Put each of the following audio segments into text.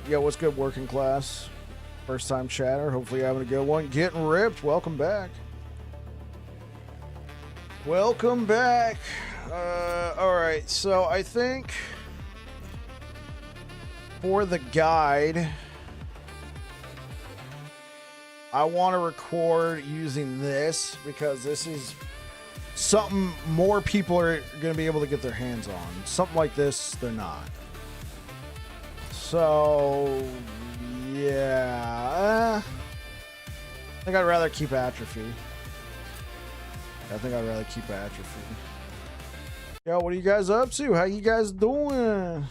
Yo, what's good, working class? First time chatter. Hopefully you're having a good one. Getting ripped. Welcome back. Welcome back. Alright, so I think for the guide, I want to record using this because this is something more people are going to be able to get their hands on. Something like this, they're not. So, yeah, I think I'd rather keep Atrophy. Yo, what are you guys up to? How you guys doing?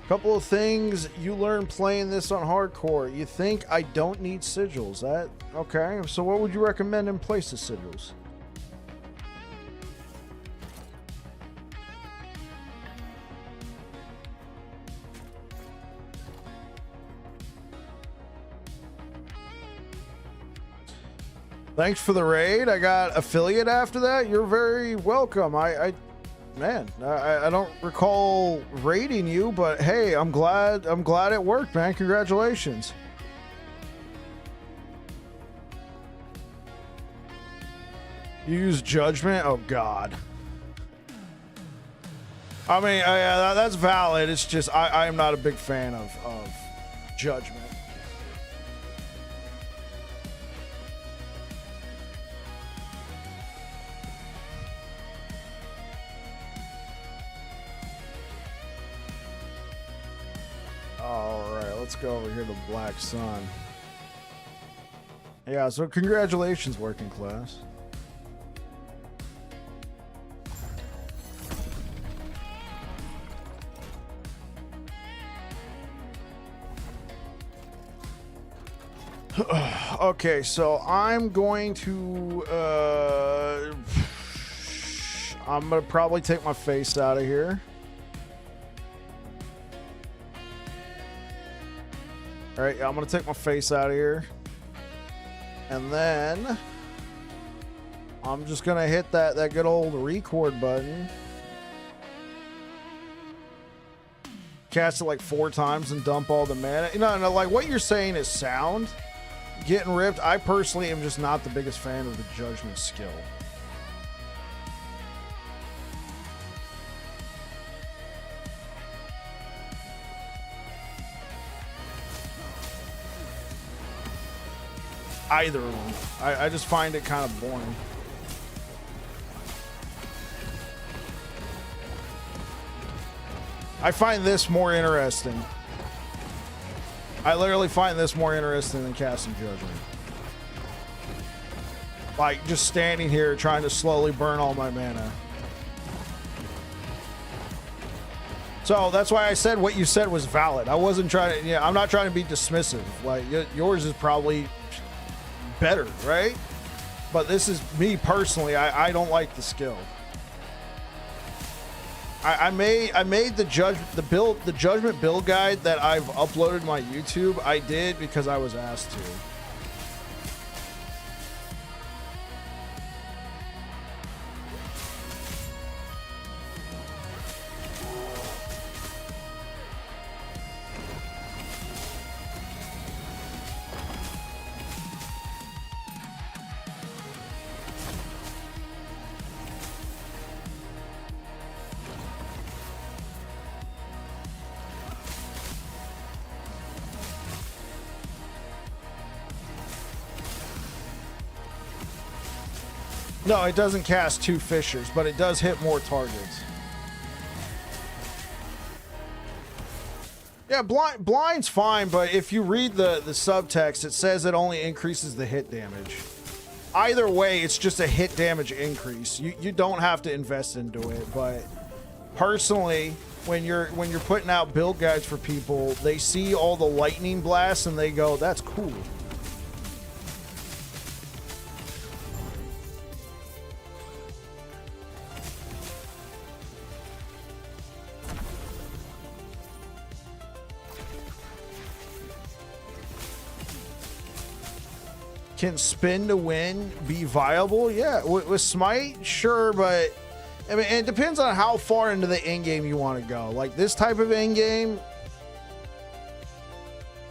Couple of things you learn playing this on hardcore. You think I don't need sigils. That okay? So what would you recommend in place of sigils? Thanks for the raid. I got affiliate after that. You're very welcome. Man, I don't recall raiding you, but hey, I'm glad it worked, man. Congratulations. You use judgment? Oh God. I mean, yeah, that's valid. It's just I am not a big fan of judgment. Let's go over here to Black Sun. Yeah, so congratulations, working class. Okay, so I'm going to I'm gonna probably take my face out of here. All right, I'm gonna take my face out of here, and then I'm just gonna hit that good old record button, cast it like 4 times, and dump all the mana. No, like what you're saying is sound. Getting ripped. I personally am just not the biggest fan of the judgment skill. either of them. I just find it kind of boring. I find this more interesting. I literally find this more interesting than casting Judgment. Like, just standing here trying to slowly burn all my mana. So that's why I said what you said was valid. I wasn't trying to, yeah, I'm not trying to be dismissive. Like, yours is probably better, right? But this is me personally. I don't like the skill. I made the judgment build guide that I've uploaded to my YouTube. I did because I was asked to. No, it doesn't cast 2 fissures, but it does hit more targets. Yeah, blind's fine, but if you read the subtext, it says it only increases the hit damage. Either way, it's just a hit damage increase. You don't have to invest into it, but personally, when you're putting out build guides for people, they see all the lightning blasts and they go, "That's cool." Can spin to win be viable? Yeah, with Smite, sure, but I mean, it depends on how far into the end game you want to go. Like this type of end game,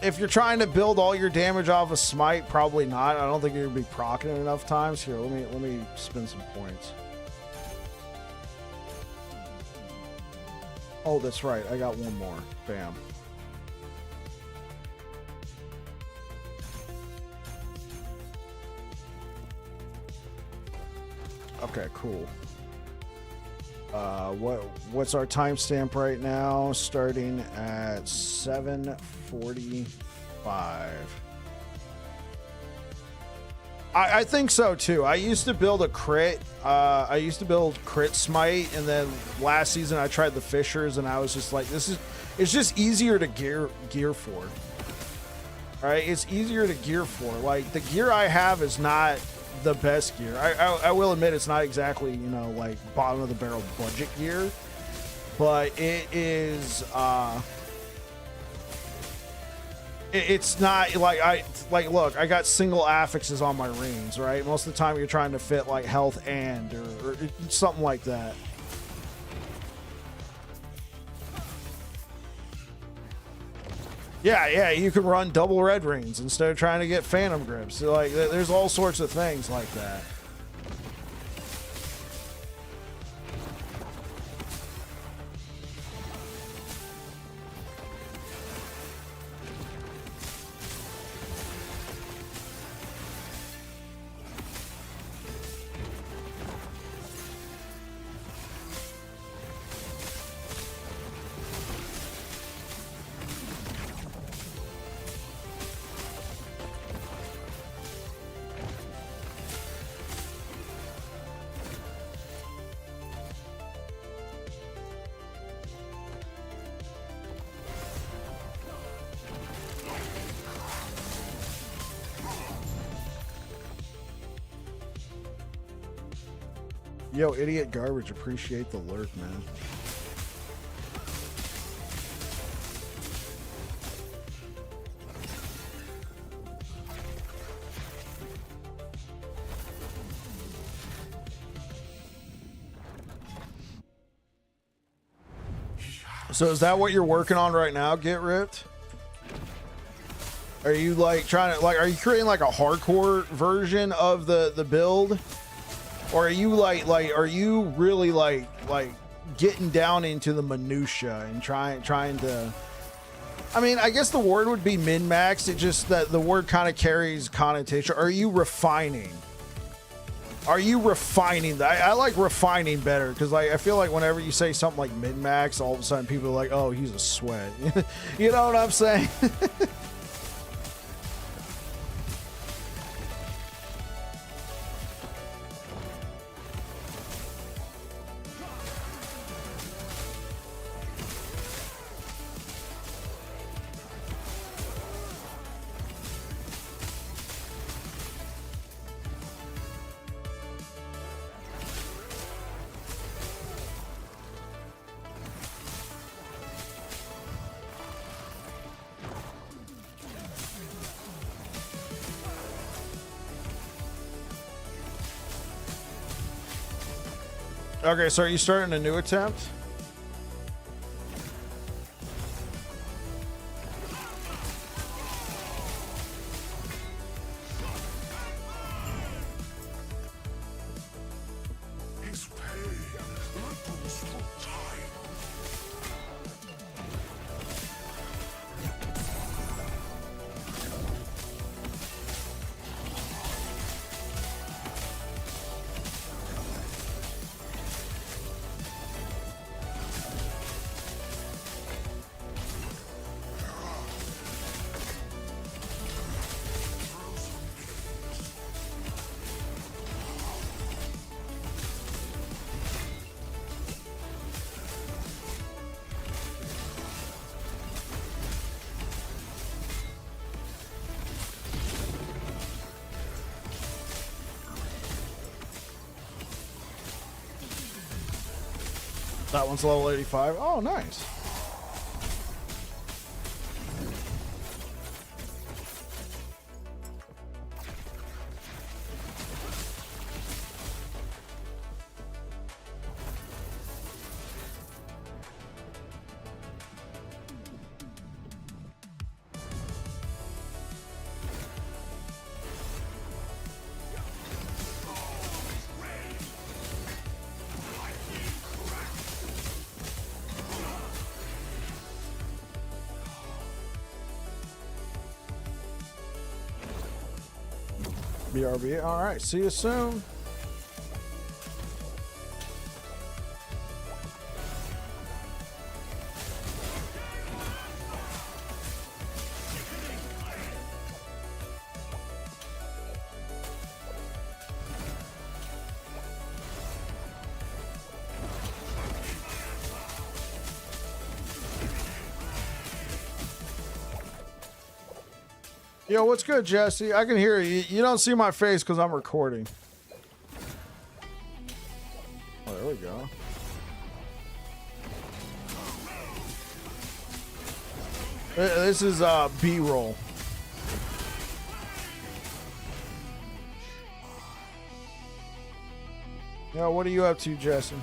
if you're trying to build all your damage off of Smite, probably not. I don't think you're gonna be proccing it enough times. Here, let me spin some points. Oh, that's right. I got one more. Bam. Okay, cool. What's our timestamp right now? Starting at 7:45. I think so too. I used to build a crit. I used to build crit smite, and then last season I tried the fissures, and I was just like, it's just easier to gear for. Right? It's easier to gear for. Like the gear I have is not the best gear. I will admit it's not exactly, you know, like bottom of the barrel budget gear, but it is it's not like look, I got single affixes on my rings, right? Most of the time you're trying to fit like health and or something like that. Yeah, you can run double red rings instead of trying to get phantom grips. So, like, there's all sorts of things like that. Yo, idiot garbage, appreciate the lurk, man. So is that what you're working on right now, Get Ripped? Are you like trying to, like, are you creating like a hardcore version of the build? Or are you are you really like getting down into the minutia and trying to I mean, I guess the word would be min-max. It just that the word kind of carries connotation. Are you refining? Are you refining? I like refining better because like I feel like whenever you say something like min-max, all of a sudden people are like, oh, he's a sweat. You know what I'm saying? Okay, so are you starting a new attempt? That one's level 85. Oh, nice. BRB. All right. See you soon. Yo, what's good, Jesse? I can hear you. You don't see my face because I'm recording. Oh, there we go. This is B-roll. Yo, what are you up to, Jesse?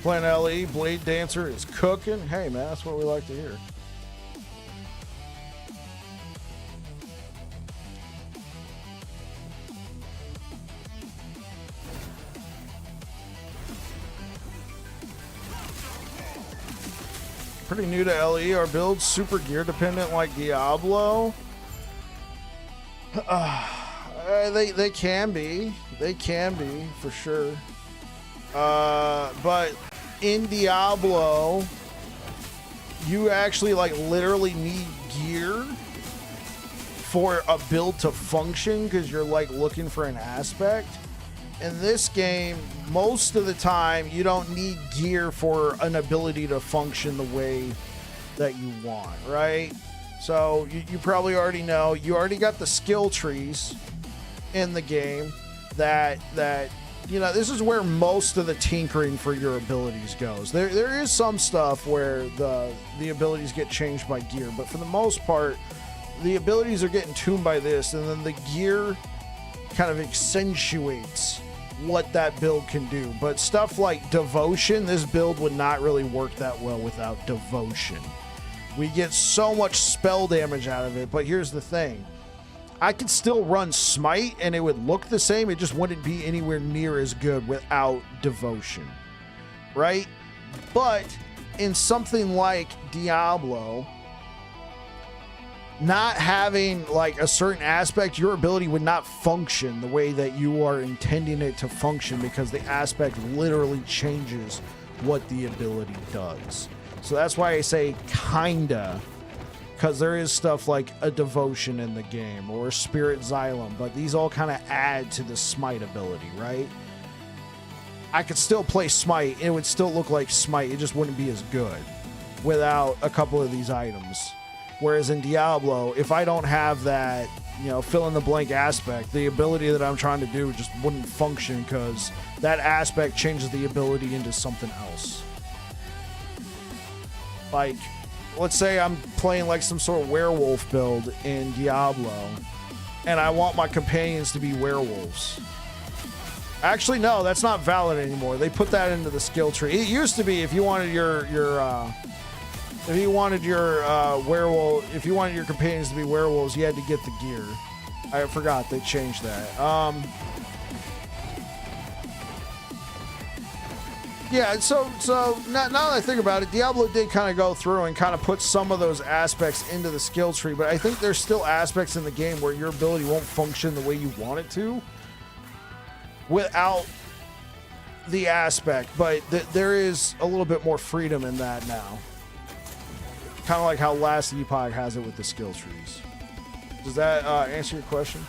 Playing LE, Blade Dancer is cooking. Hey, man, that's what we like to hear. Pretty new to LE. Our build's super gear dependent like Diablo. They can be. They can be, for sure. But in Diablo, you actually like literally need gear for a build to function because you're like looking for an aspect. In this game, most of the time, you don't need gear for an ability to function the way that you want, right? So you probably already know, you already got the skill trees in the game that you know, this is where most of the tinkering for your abilities goes. There is some stuff where the abilities get changed by gear, but for the most part, the abilities are getting tuned by this, and then the gear kind of accentuates what that build can do. But stuff like Devotion, this build would not really work that well without Devotion. We get so much spell damage out of it, but here's the thing. I could still run Smite and it would look the same. It just wouldn't be anywhere near as good without Devotion, right? But in something like Diablo, not having like a certain aspect, your ability would not function the way that you are intending it to function, because the aspect literally changes what the ability does. So that's why I say kinda, because there is stuff like a Devotion in the game or a Spirit Xylem, but these all kind of add to the Smite ability, right? I could still play Smite and it would still look like Smite, it just wouldn't be as good without a couple of these items. Whereas in Diablo, if I don't have that, you know, fill in the blank aspect, the ability that I'm trying to do just wouldn't function, because that aspect changes the ability into something else. Like, let's say I'm playing like some sort of werewolf build in Diablo, and I want my companions to be werewolves. Actually, no, that's not valid anymore. They put that into the skill tree. It used to be if you wanted your werewolf, if you wanted your companions to be werewolves, you had to get the gear. I forgot they changed that. Yeah, so now that I think about it, Diablo did kind of go through and kind of put some of those aspects into the skill tree, but I think there's still aspects in the game where your ability won't function the way you want it to without the aspect, but there is a little bit more freedom in that now. Kind of like how Last Epoch has it with the skill trees. Does that answer your question?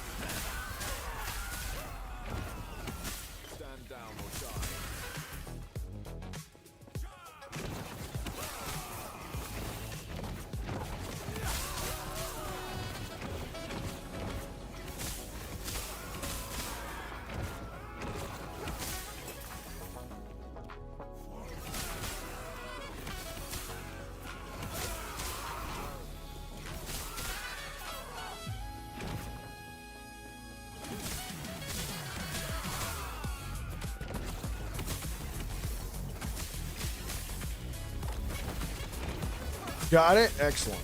Got it? Excellent.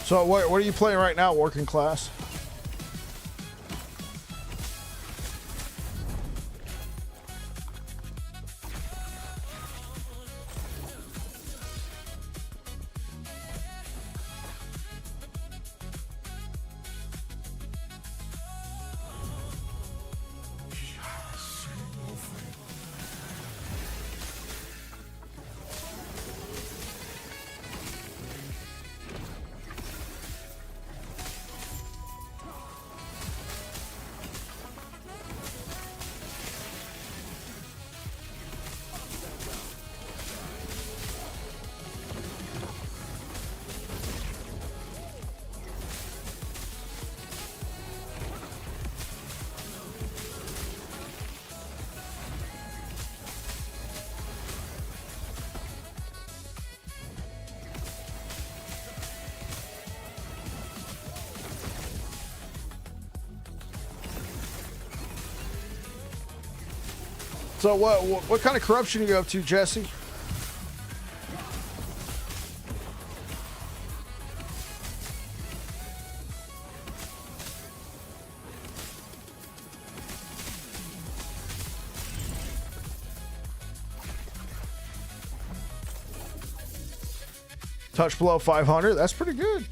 So what are you playing right now, Working Class? So what kind of corruption are you up to, Jesse? Touch below 500. That's pretty good.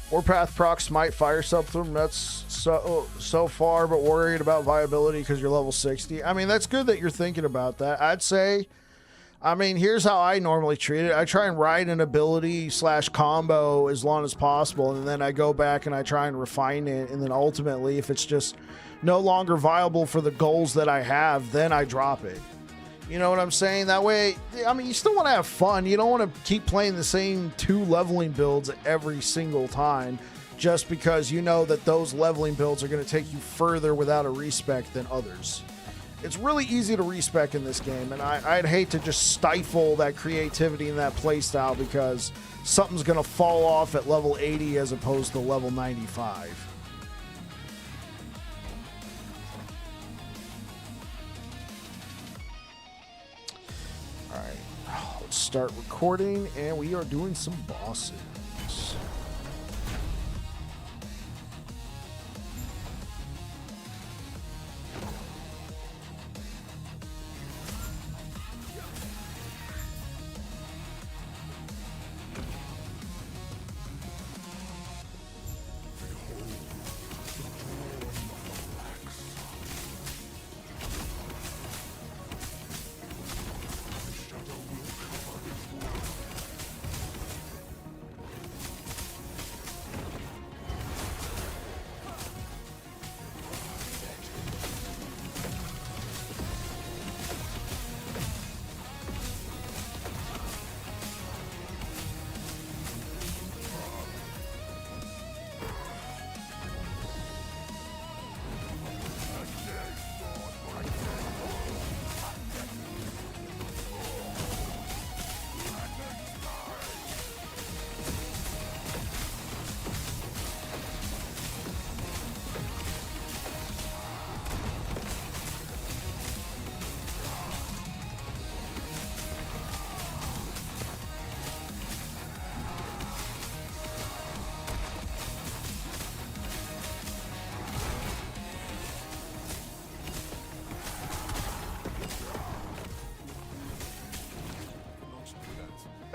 Warpath proc Smite Fire Subthrum. That's so far, but worried about viability because you're level 60. I mean, that's good that you're thinking about that. I'd say, I mean, here's how I normally treat it. I try and ride an ability / combo as long as possible, and then I go back and I try and refine it, and then ultimately, if it's just no longer viable for the goals that I have, then I drop it. You know what I'm saying? That way, I mean, you still want to have fun. You don't want to keep playing the same 2 leveling builds every single time just because you know that those leveling builds are going to take you further without a respec than others. It's really easy to respec in this game, and I'd hate to just stifle that creativity and that playstyle because something's going to fall off at level 80 as opposed to level 95. All right, let's start recording, and we are doing some bosses.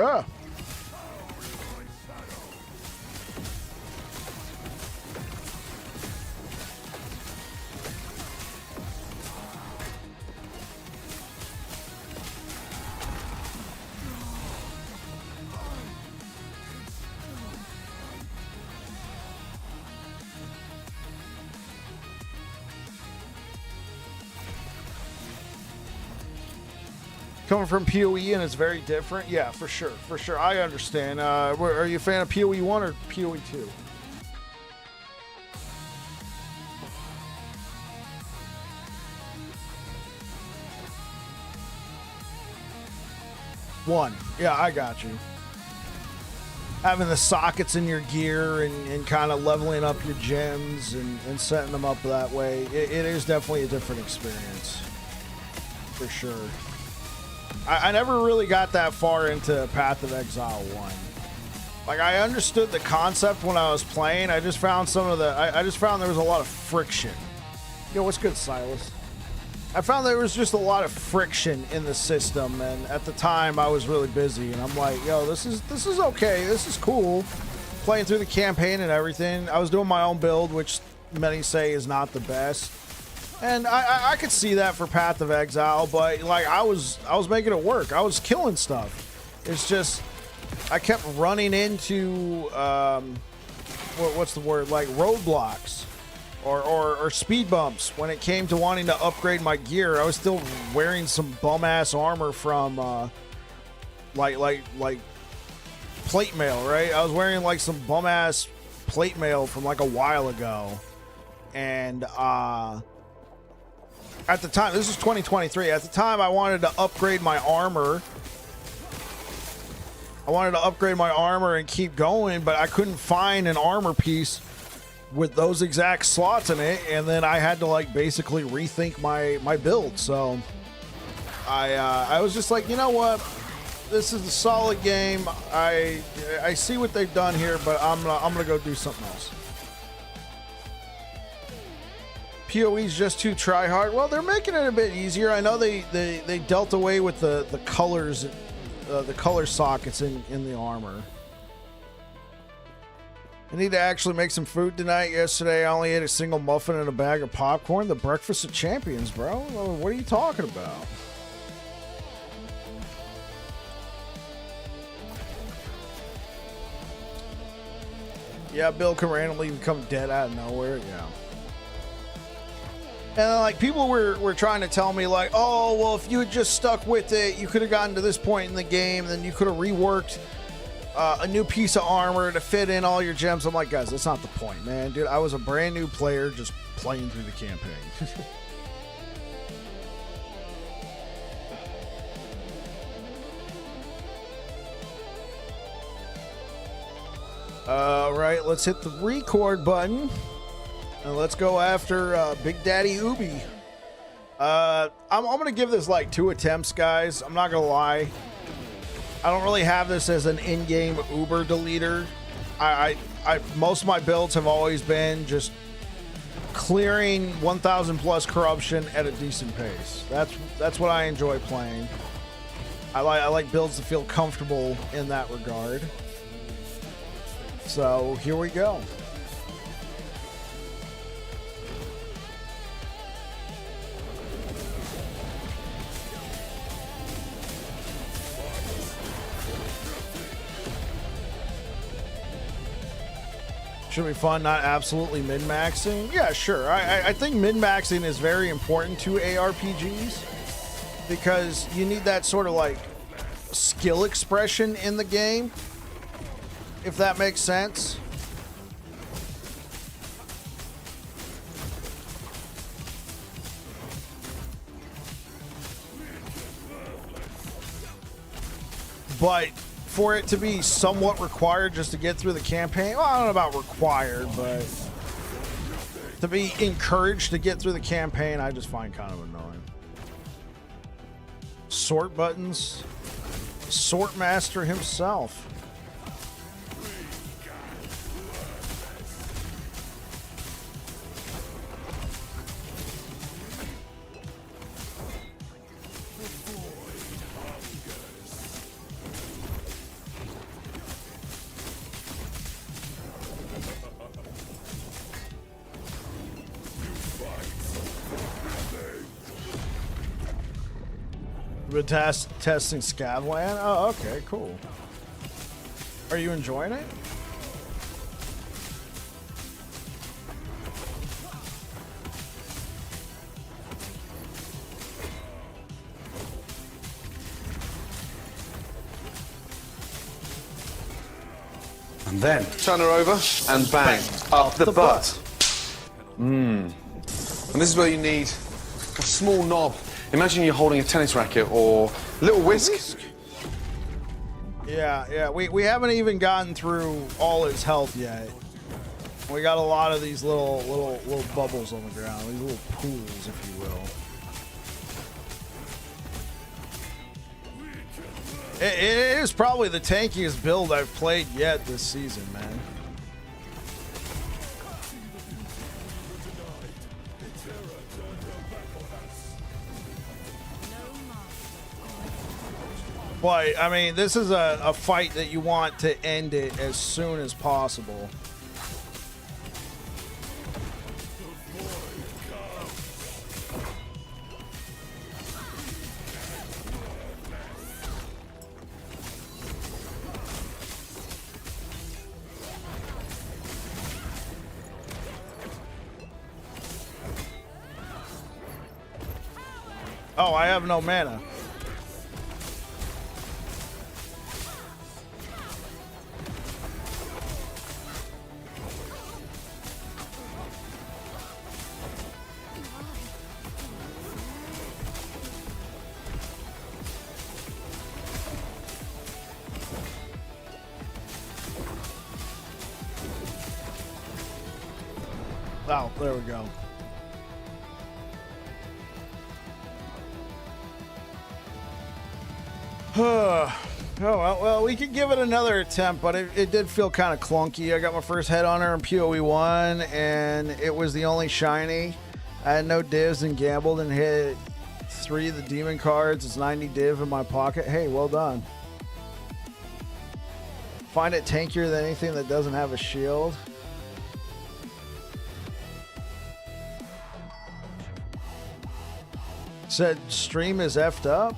Ah. Coming from PoE and it's very different. Yeah, for sure, I understand. Are you a fan of PoE 1 or PoE 2? One. Yeah, I got you. Having the sockets in your gear and kind of leveling up your gems and setting them up that way, it is definitely a different experience. For sure. I never really got that far into Path of Exile 1. Like, I understood the concept when I was playing. I just found I just found there was a lot of friction. Yo, what's good, Silas? I found there was just a lot of friction in the system, and at the time I was really busy, and I'm like, yo, this is okay. This is cool. Playing through the campaign and everything. I was doing my own build, which many say is not the best. And I could see that for Path of Exile, but like I was making it work. I was killing stuff. It's just I kept running into what's the word, like roadblocks or speed bumps when it came to wanting to upgrade my gear. I was still wearing some bum ass armor from like plate mail, right? I was wearing like some bum ass plate mail from like a while ago, and at the time, this is 2023. At the time, I wanted to upgrade my armor. And keep going, but I couldn't find an armor piece with those exact slots in it, and then I had to like basically rethink my build. So I was just like, you know what? This is a solid game. I see what they've done here, but I'm gonna go do something else. PoE's just too try hard. Well, they're making it a bit easier. I know they dealt away with the colors, the color sockets in the armor. I need to actually make some food tonight. Yesterday, I only ate a single muffin and a bag of popcorn. The breakfast of champions, bro. What are you talking about? Yeah, Bill can randomly become dead out of nowhere. Yeah. And like people were trying to tell me like, oh, well, if you had just stuck with it, you could have gotten to this point in the game, then you could have reworked a new piece of armor to fit in all your gems. I'm like, guys, that's not the point, man. Dude, I was a brand new player just playing through the campaign. All right, let's hit the record button. And let's go after Big Daddy Ubi. I'm going to give this like 2 attempts, guys. I'm not going to lie. I don't really have this as an in-game Uber deleter. Most of my builds have always been just clearing 1,000 plus corruption at a decent pace. That's what I enjoy playing. I like builds to feel comfortable in that regard. So here we go. Should be fun, not absolutely min-maxing. Yeah, sure. I think min-maxing is very important to ARPGs because you need that sort of like skill expression in the game, if that makes sense. But for it to be somewhat required just to get through the campaign, well, I don't know about required, but to be encouraged to get through the campaign, I just find kind of annoying. Sort buttons. Sort master himself. Been testing Scavlan. Oh, okay, cool. Are you enjoying it? And then turn her over and bang, up the butt. And this is where you need a small knob. Imagine you're holding a tennis racket or a little whisk. Yeah. We haven't even gotten through all his health yet. We got a lot of these little bubbles on the ground, these little pools, if you will. It is probably the tankiest build I've played yet this season, man. But, I mean, this is a fight that you want to end it as soon as possible. Oh, I have no mana. Oh, there we go. Oh, well, we could give it another attempt, but it did feel kind of clunky. I got my first head on her in PoE 1, and it was the only shiny. I had no divs and gambled and hit 3 of the demon cards. It's 90 div in my pocket. Hey, well done. Find it tankier than anything that doesn't have a shield. Said stream is effed up.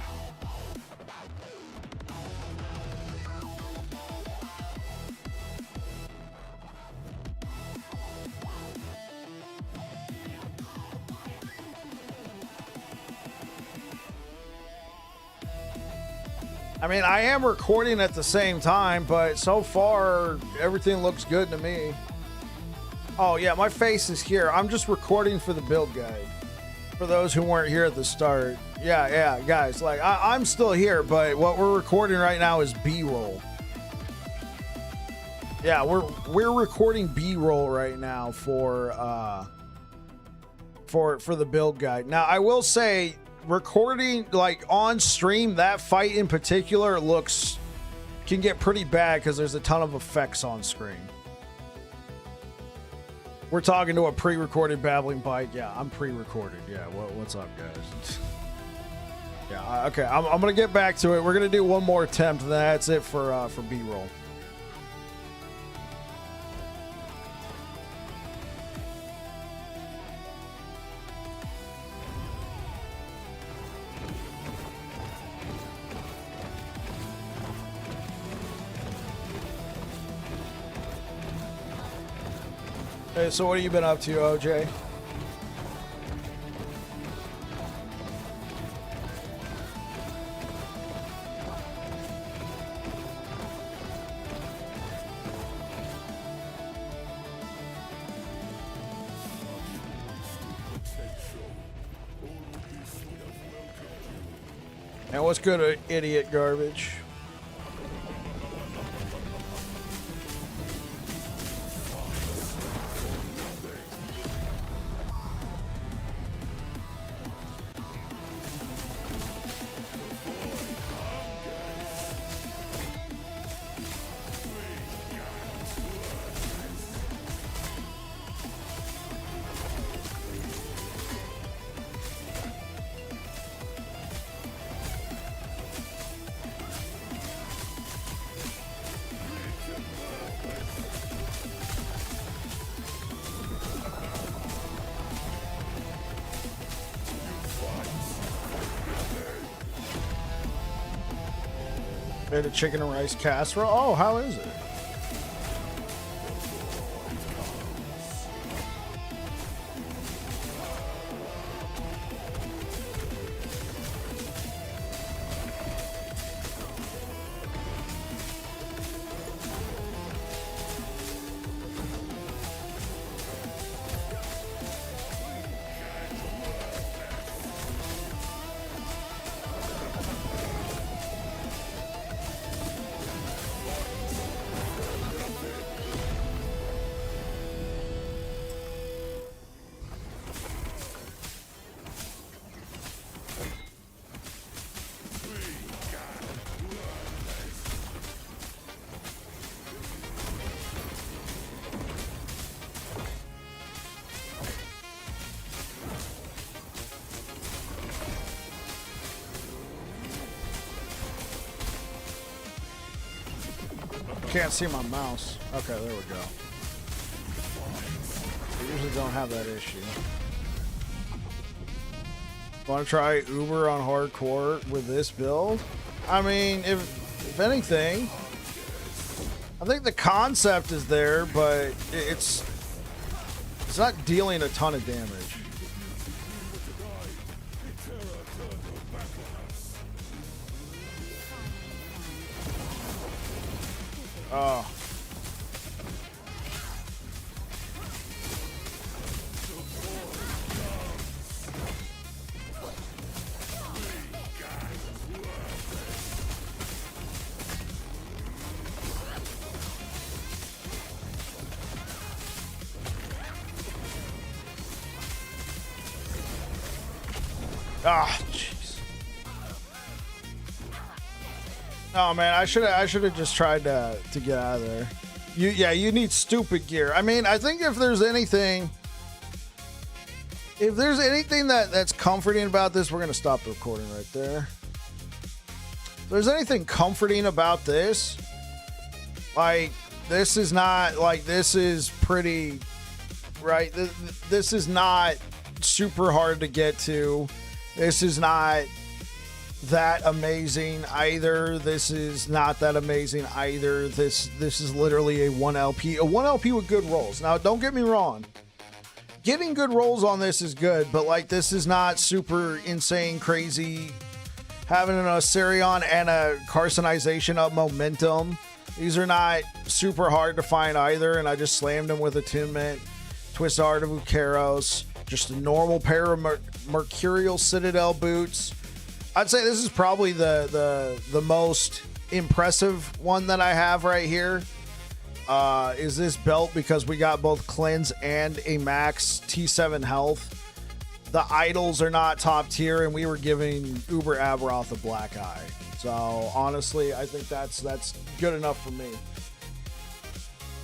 I mean, I am recording at the same time, but so far everything looks good to me. Oh yeah, my face is here. I'm just recording for the build guide. For those who weren't here at the start. Yeah, guys, like I'm still here, but what we're recording right now is B-roll. Yeah, we're recording B-roll right now for the build guide. Now, I will say, recording like on stream, that fight in particular can get pretty bad because there's a ton of effects on screen. We're talking to a pre-recorded babbling bite. Yeah, I'm pre-recorded. Yeah, what's up, guys? Yeah, okay. I'm gonna get back to it. We're gonna do one more attempt, and that's it for B-roll. Hey, so what have you been up to, OJ? And what's good, idiot garbage? Made a chicken and rice casserole. Oh, how is it? Can't see my mouse. Okay, there we go. I usually don't have that issue. Want to try Uber on hardcore with this build? I mean, if anything, I think the concept is there, but it's not dealing a ton of damage. Oh. Ah, jeez. Oh man, I should have just tried to get out of there. You need stupid gear. I mean, I think if there's anything that's comforting about this, we're gonna stop the recording right there. If there's anything comforting about this, like this is not like this is pretty right. This is not super hard to get to. This is not that amazing either. This is not that amazing either. This is literally a 1LP. A 1LP with good rolls. Now, don't get me wrong. Getting good rolls on this is good, but like this is not super insane, crazy. Having an Osirion and a Carcinization of Momentum. These are not super hard to find either, and I just slammed them with Attunement, Twist Art of Ukeros, just a normal pair of Mercurial Citadel boots. I'd say this is probably the most impressive one that I have right here. is this belt because we got both cleanse and a max T7 health. The idols are not top tier, and we were giving Uber Aberoth a black eye. So honestly, I think that's good enough for me.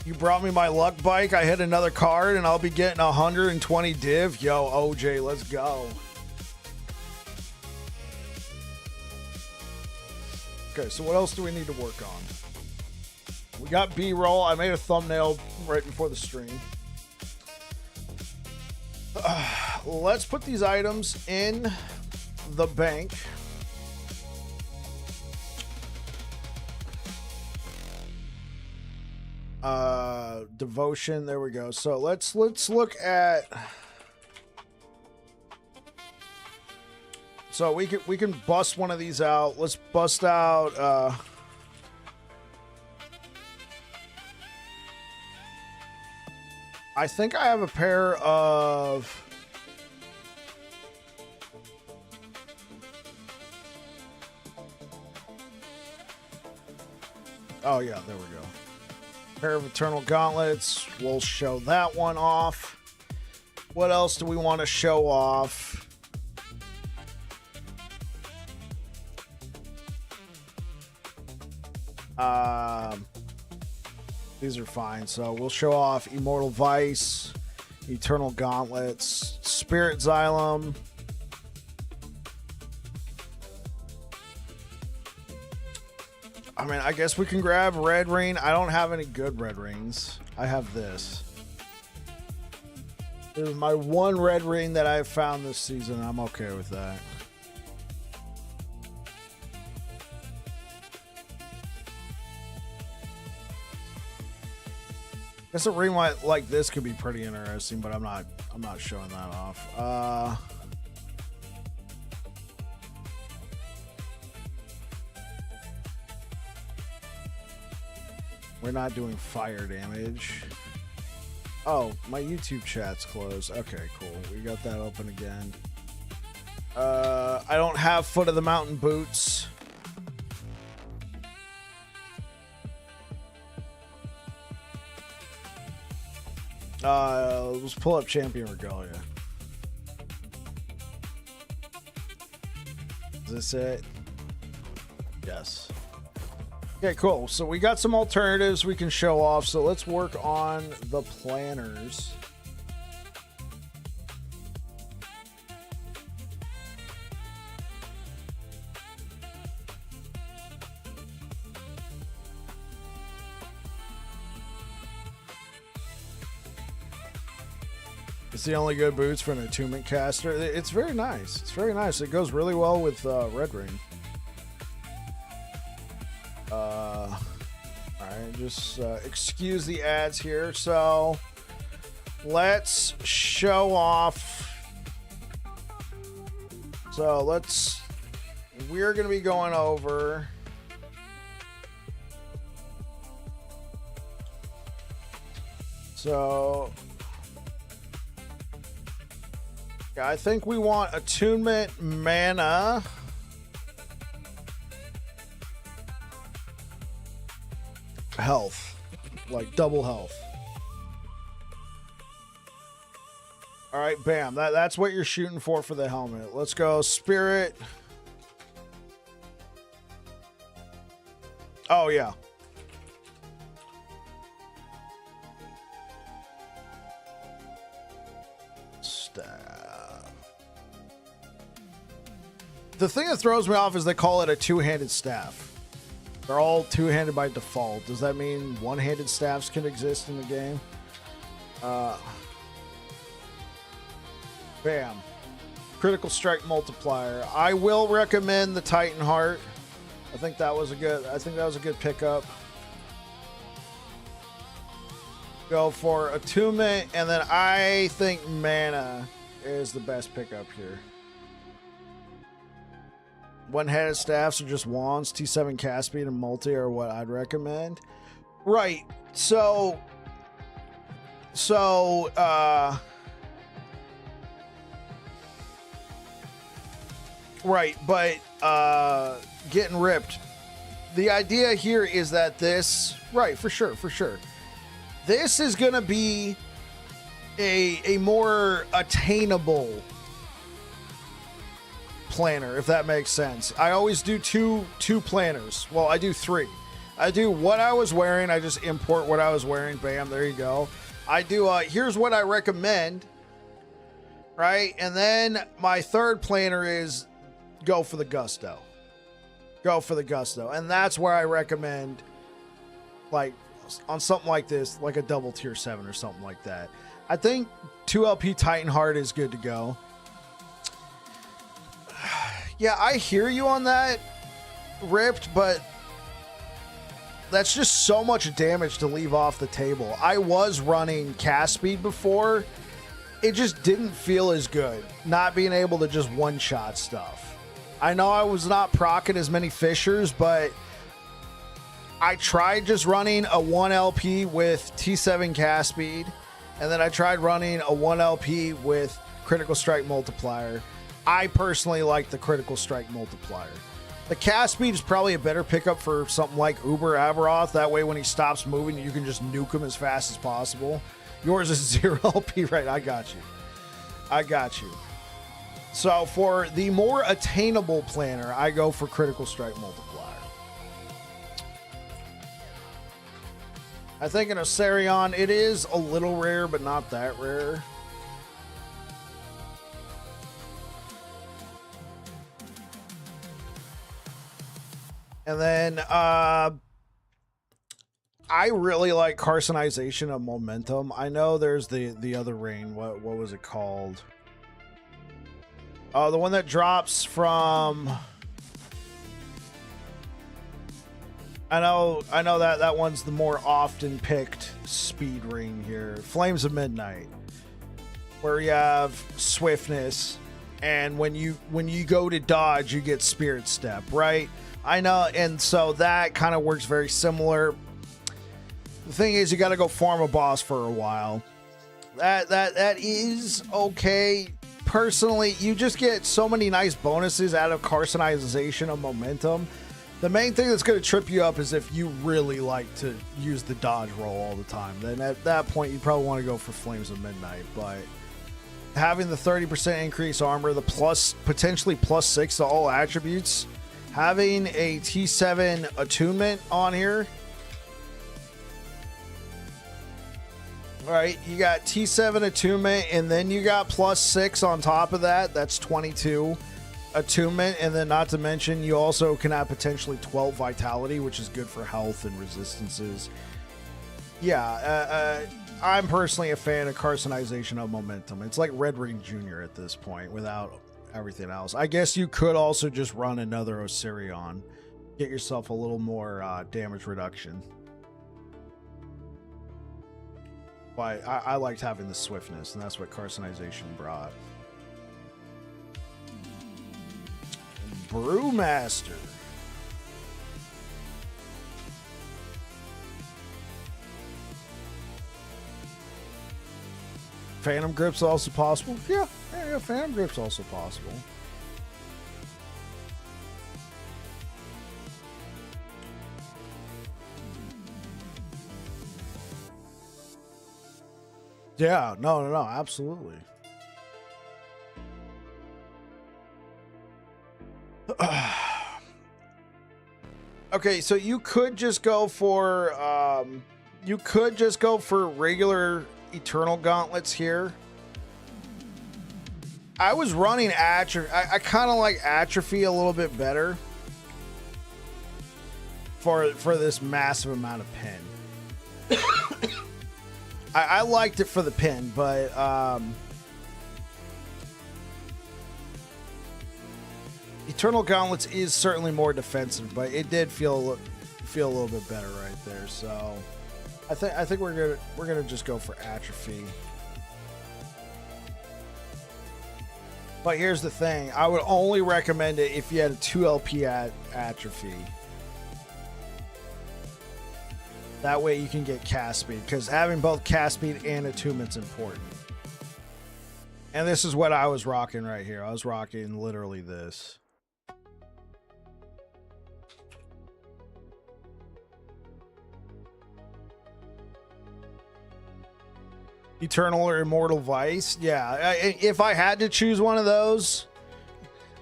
You brought me my luck bike. I hit another card, and I'll be getting 120 div. Yo, OJ, let's go. Okay, so what else do we need to work on? We got B-roll. I made a thumbnail right before the stream. Let's put these items in the bank. Devotion, there we go. So let's look at, so we can bust one of these out. Let's bust out I think I have a pair of oh yeah, there we go. Pair of Eternal Gauntlets. We'll show that one off. What else do we want to show off? These are fine. So we'll show off Immortal Vice, Eternal Gauntlets, Spirit Xylem. I mean, I guess we can grab Red Ring. I don't have any good Red Rings. I have this. This is my one Red Ring that I've found this season. I'm okay with that. I guess a ring like this could be pretty interesting, but I'm not showing that off. We're not doing fire damage. Oh, my YouTube chat's closed. Okay, cool. We got that open again. I don't have Foot of the Mountain boots. Let's pull up Champion Regalia. Is this it? Yes. Okay, cool. So we got some alternatives we can show off. So let's work on the planners. It's the only good boots for an attunement caster. It's very nice. It's very nice. It goes really well with Red Ring. Alright, just excuse the ads here. So let's show off. So we're going to be going over. So yeah, I think we want attunement, mana, health, like double health. All right, bam. That's what you're shooting for the helmet. Let's go spirit. Oh yeah. The thing that throws me off is they call it a two-handed staff. They're all two-handed by default. Does that mean one-handed staffs can exist in the game? Bam. Critical strike multiplier. I will recommend the Titan Heart. I think that was a good pickup. Go for attunement, and then I think mana is the best pickup here. One-handed staffs are just wands. T7 cast speed and multi are what I'd recommend. Right. So right, but getting ripped. The idea here is that this, right, for sure. This is going to be a more attainable planner, if that makes sense. I always do two planners. Well, I do 3. I do what I was wearing. I just import what I was wearing. Bam, there you go. I do, here's what I recommend, right? And then my 3rd planner is go for the gusto. Go for the gusto. And that's where I recommend, like, on something like this, like a double tier 7 or something like that. I think 2LP Titanheart is good to go. Yeah, I hear you on that, Ripped, but that's just so much damage to leave off the table. I was running cast speed before. It just didn't feel as good, not being able to just one-shot stuff. I know I was not proccing as many fissures, but I tried just running a 1LP with T7 cast speed, and then I tried running a 1LP with critical strike multiplier. I personally like the critical strike multiplier. The cast speed is probably a better pickup for something like Uber Avaroth. That way when he stops moving, you can just nuke him as fast as possible. Yours is 0 LP, right? I got you. I got you. So for the more attainable planner, I go for critical strike multiplier. I think in Osirion, it is a little rare, but not that rare. And then I really like Carcinization of Momentum. I know there's the other rain. What was it called? The one that drops from... I know that one's the more often picked speed ring here. Flames of Midnight, where you have swiftness, and when you go to dodge, you get Spirit Step, right? I know, and so that kind of works very similar. The thing is, you got to go farm a boss for a while. That is okay. Personally, you just get so many nice bonuses out of Carcinization of Momentum. The main thing that's going to trip you up is if you really like to use the dodge roll all the time. Then at that point, you probably want to go for Flames of Midnight. But having the 30% increase armor, the potentially +6 to all attributes, having a T7 attunement on here. All right, you got T7 attunement, and then you got +6 on top of that. That's 22 attunement, and then not to mention, you also can have potentially 12 vitality, which is good for health and resistances. Yeah, I'm personally a fan of Carcinization of Momentum. It's like Red Ring Jr. at this point without everything else. I guess you could also just run another Osirion, get yourself a little more damage reduction. But I liked having the swiftness, and that's what Carcinization brought. Brewmaster. Phantom Grip's also possible. Yeah, Phantom Grip's also possible. Yeah, no, absolutely. Okay, so you could just go for regular Eternal Gauntlets here. I was running Atrophy. I kind of like Atrophy a little bit better for this massive amount of pin. I liked it for the pin, but Eternal Gauntlets is certainly more defensive, but it did feel a little bit better right there. So I think we're gonna just go for Atrophy. But here's the thing: I would only recommend it if you had a 2LP Atrophy. That way you can get cast speed, because having both cast speed and attunement's important. And this is what I was rocking right here. I was rocking literally this. Eternal or Immortal Vice. Yeah, if I had to choose one of those,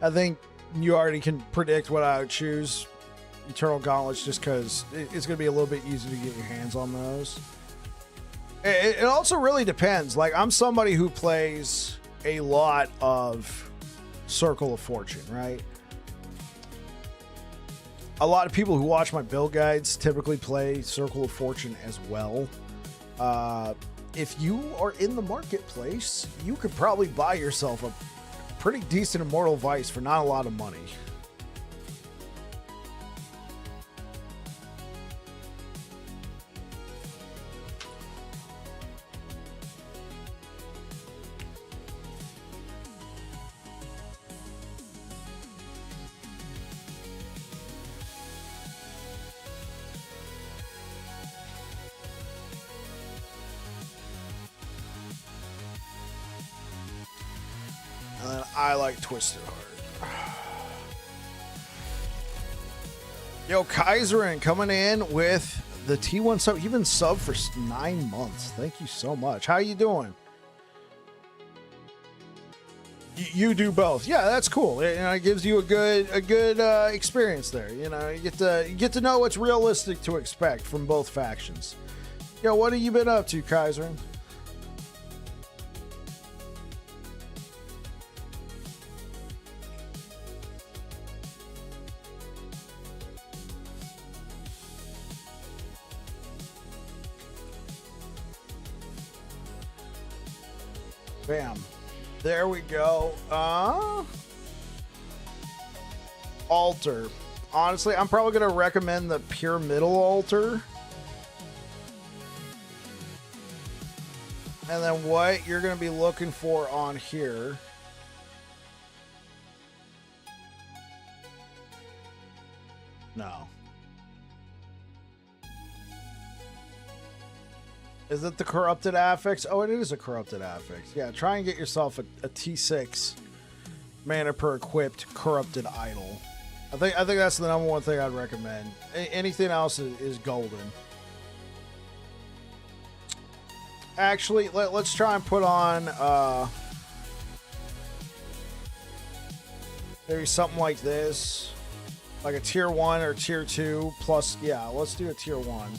I think you already can predict what I would choose. Eternal Gauntlets, just because it's going to be a little bit easier to get your hands on those. It also really depends. Like, I'm somebody who plays a lot of Circle of Fortune, right? A lot of people who watch my build guides typically play Circle of Fortune as well. If you are in the marketplace, you could probably buy yourself a pretty decent Immortal Vice for not a lot of money. And then I like Twisted Heart. Yo, Kaiserin coming in with the T1 sub. You've been sub for 9 months. Thank you so much. How you doing? You do both. Yeah, that's cool. It gives you a good experience there. You know, you get to know what's realistic to expect from both factions. Yo, what have you been up to, Kaiserin? Bam. There we go. Altar. Honestly, I'm probably going to recommend the Pyramidal Altar. And then what you're going to be looking for on here. No. Is it the Corrupted Affix? Oh, it is a Corrupted Affix. Yeah, try and get yourself a T6 mana per equipped Corrupted Idol. I think that's the number one thing I'd recommend. Anything else is golden. Actually, let's try and put on maybe something like this. Like a tier 1 or tier 2 plus, yeah, let's do a tier 1.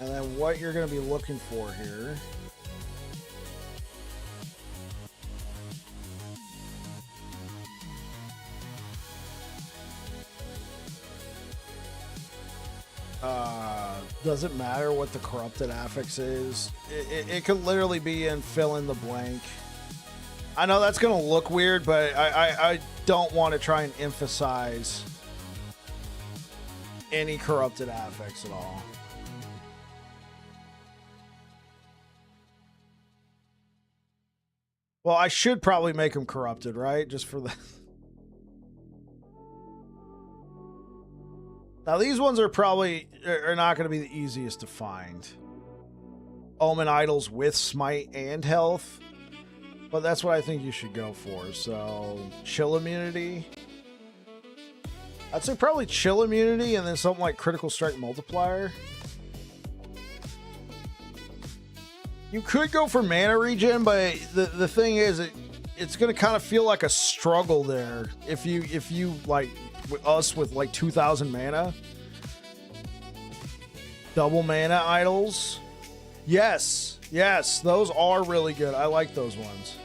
And then what you're going to be looking for here. Doesn't matter what the Corrupted Affix is. It could literally be in fill in the blank. I know that's going to look weird, but I don't want to try and emphasize any Corrupted Affix at all. Well, I should probably make them corrupted, right? Just for the... Now, these ones are probably not going to be the easiest to find. Omen Idols with Smite and Health. But that's what I think you should go for. So, Chill Immunity. I'd say probably Chill Immunity and then something like Critical Strike Multiplier. You could go for mana regen, but the thing is, it's going to kind of feel like a struggle there if you like us with like 2,000 mana. Double mana idols. Yes, those are really good. I like those ones.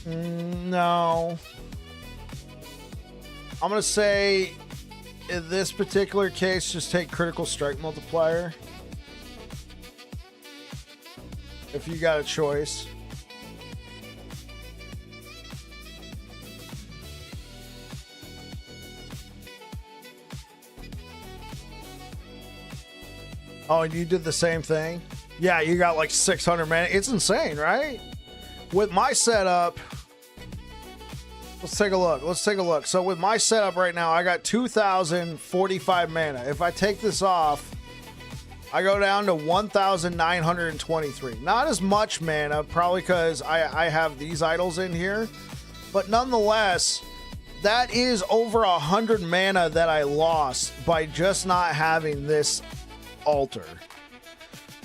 No. I'm going to say, in this particular case, just take Critical Strike Multiplier. If you got a choice. Oh, and you did the same thing? Yeah, you got like 600 mana. It's insane, right? With my setup... Let's take a look. So with my setup right now, I got 2,045 mana. If I take this off, I go down to 1,923. Not as much mana, probably because I have these idols in here. But nonetheless, that is over 100 mana that I lost by just not having this altar.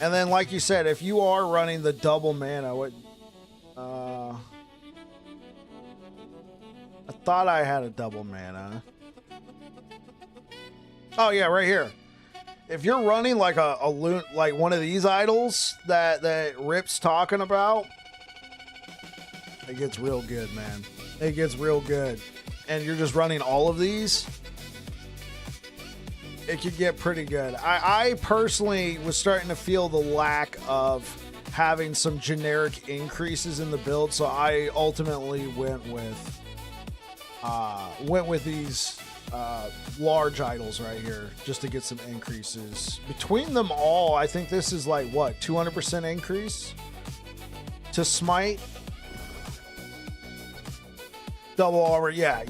And then, like you said, if you are running the double mana, what? I thought I had a double mana. Oh yeah, right here. If you're running like like one of these idols that Rip's talking about, it gets real good, man. It gets real good. And you're just running all of these, it could get pretty good. I personally was starting to feel the lack of having some generic increases in the build, so I ultimately went with these large idols right here just to get some increases. Between them all, I think this is like what, 200% increase to Smite. Double armor, yeah.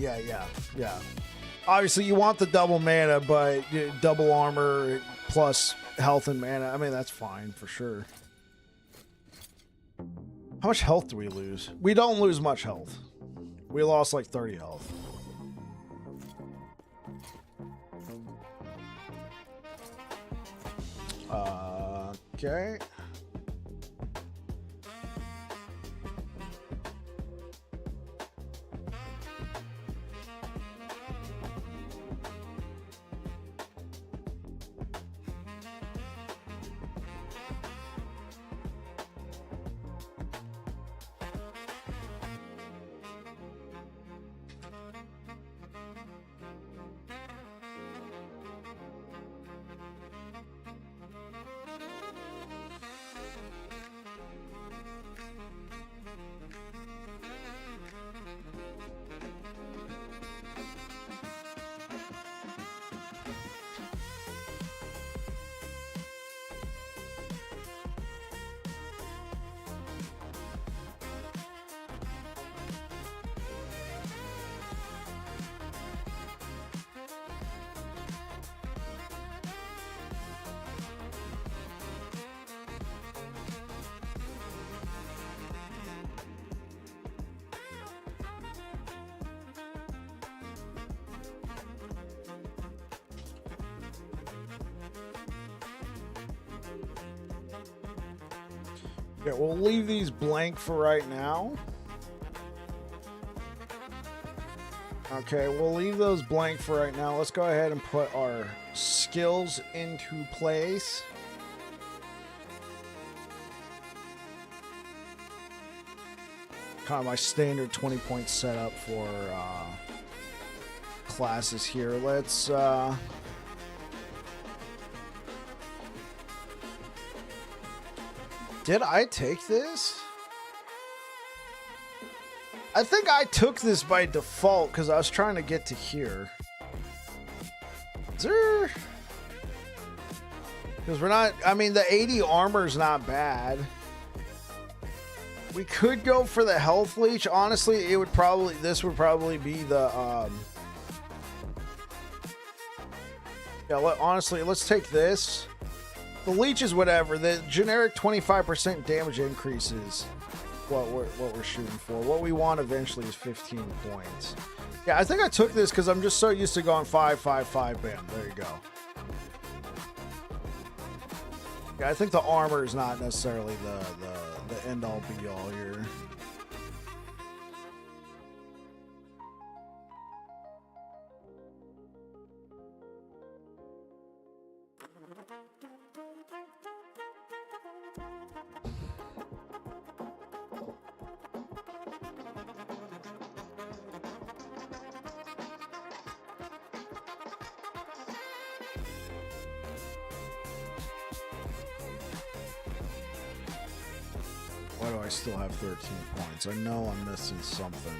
Obviously, you want the double mana, but double armor plus health and mana, I mean, that's fine for sure. How much health do we lose? We don't lose much health. We lost like 30 health. Okay. Yeah, we'll leave these blank for right now. Okay, we'll leave those blank for right now. Let's go ahead and put our skills into place. Kind of my standard 20-point setup for classes here. Let's did I take this? I think I took this by default because I was trying to get to here. Is there? Because we're not, I mean, the 80 armor is not bad. We could go for the health leech. Honestly, it would probably, this would probably be the, yeah, honestly, let's take this. The leech is whatever. The generic 25% damage increases what we're shooting for. What we want eventually is 15 points. Yeah, I think I took this because I'm just so used to going 5, 5, 5, bam. There you go. Yeah, I think the armor is not necessarily the end-all be-all here. Why do I still have 13 points? I know I'm missing something.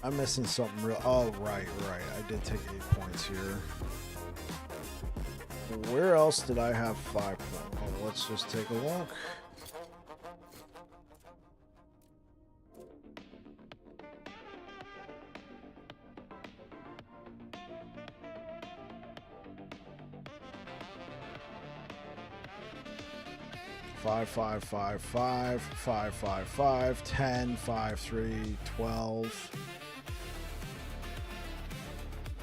I'm missing something real. Oh, right. I did take 8 points here. Where else did I have 5 points? Oh, let's just take a look. 5, 5, 5, 5, 5, 5, 5, 10, 5, 3, 12.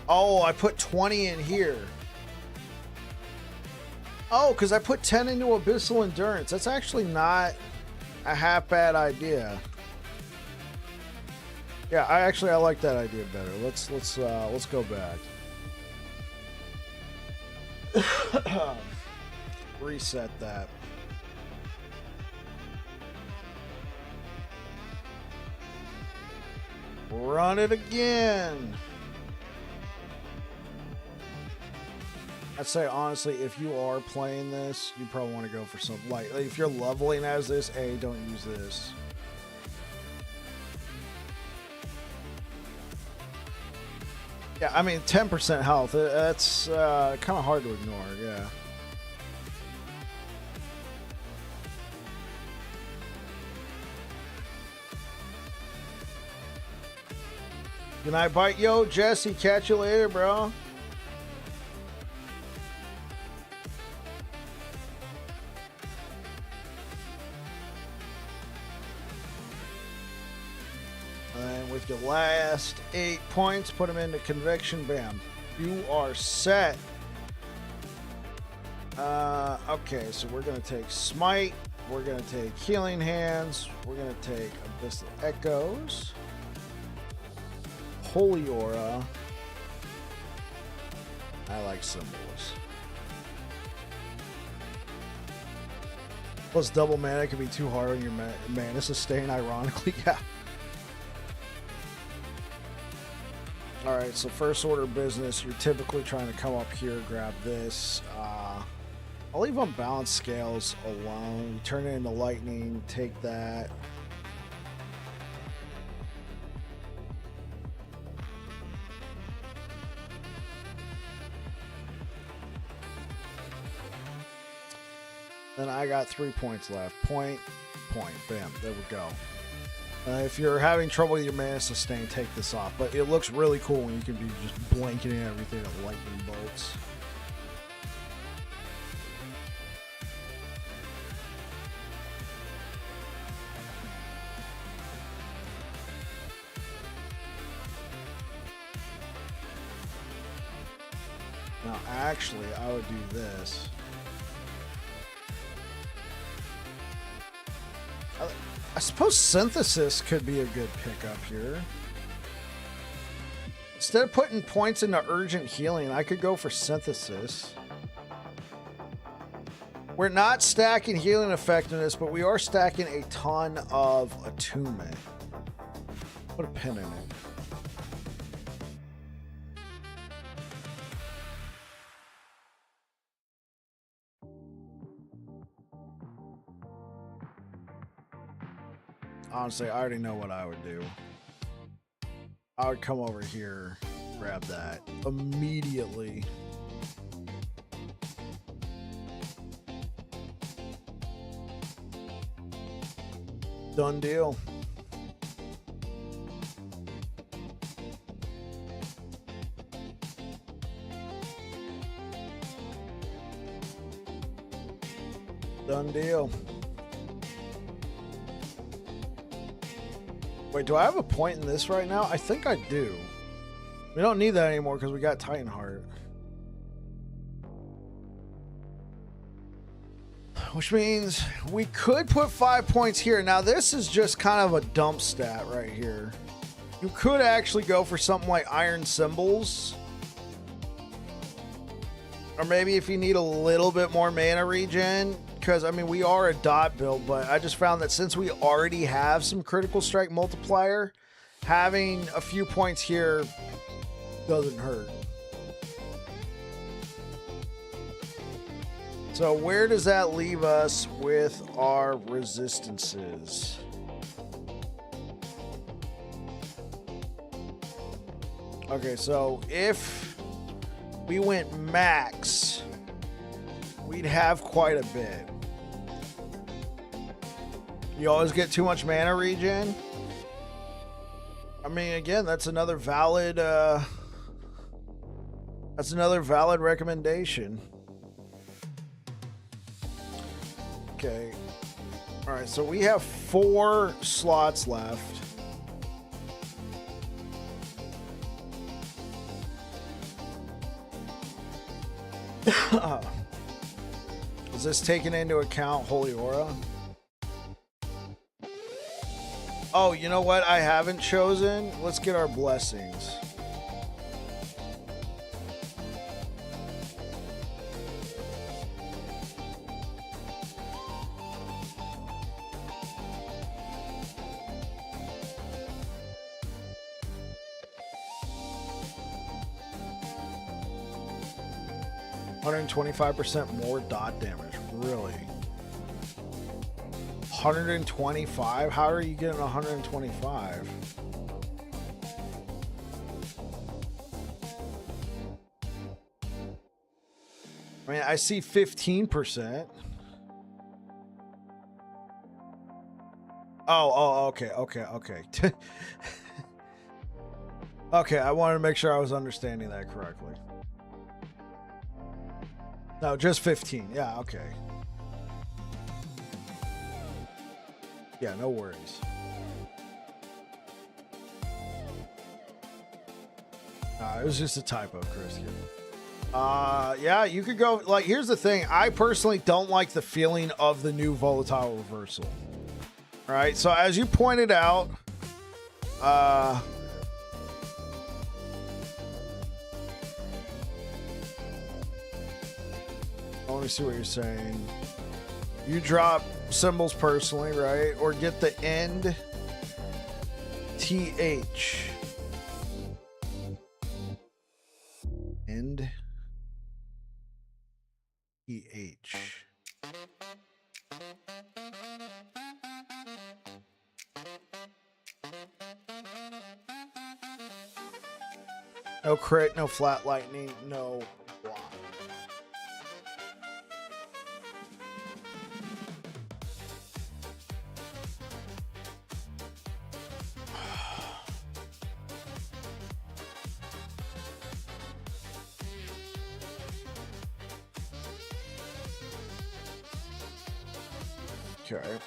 Oh, I put 20 in here. Oh, because I put 10 into Abyssal Endurance. That's actually not a half bad idea. Yeah, I like that idea better. Let's go back. Reset that. Run it again. I'd say honestly, if you are playing this, you probably want to go for something like if you're leveling as this, don't use this. Yeah, I mean 10% health. That's kind of hard to ignore. Yeah. Good night, bite. Yo, Jesse, catch you later, bro. And with your last 8 points, put them into conviction. Bam. You are set. Okay, so we're going to take Smite. We're going to take Healing Hands. We're going to take Abyssal Echoes. Holy Aura. I like symbols. Plus double mana can be too hard on your mana sustain, ironically. Yeah. Alright, so first order of business, you're typically trying to come up here, grab this. I'll leave unbalanced scales alone. You turn it into lightning, take that. Then I got 3 points left. Point. Bam. There we go. If you're having trouble with your mana sustain, take this off. But it looks really cool when you can be just blanketing everything with lightning bolts. Now, actually, I would do this. I suppose Synthesis could be a good pickup here. Instead of putting points into Urgent Healing, I could go for Synthesis. We're not stacking Healing Effectiveness, but we are stacking a ton of Attunement. Put a pin in it. Honestly, I already know what I would do. I would come over here, grab that immediately. Done deal. Done deal. Wait, do I have a point in this right now? I think I do. We don't need that anymore because we got Titanheart. Which means we could put 5 points here. Now, this is just kind of a dump stat right here. You could actually go for something like Iron Symbols. Or maybe if you need a little bit more mana regen. Because, I mean, we are a dot build, but I just found that since we already have some critical strike multiplier, having a few points here doesn't hurt. So where does that leave us with our resistances? Okay, so if we went max, we'd have quite a bit. You always get too much mana regen. I mean, again, that's another valid recommendation. Okay. All right, so we have 4 slots left. Is this taking into account Holy Aura? Oh, you know what I haven't chosen? Let's get our blessings. $125% more dot damage. Really? 125? How are you getting 125? I mean, I see 15%. Okay. Okay, I wanted to make sure I was understanding that correctly. No, just 15. Yeah, okay. Yeah, no worries. It was just a typo, Chris. Yeah, you could go, like, here's the thing. I personally don't like the feeling of the new volatile reversal. All right, so as you pointed out, let me see what you're saying. You drop symbols personally, right? Or get the end TH. End TH. No crit, no flat lightning, no block. Okay.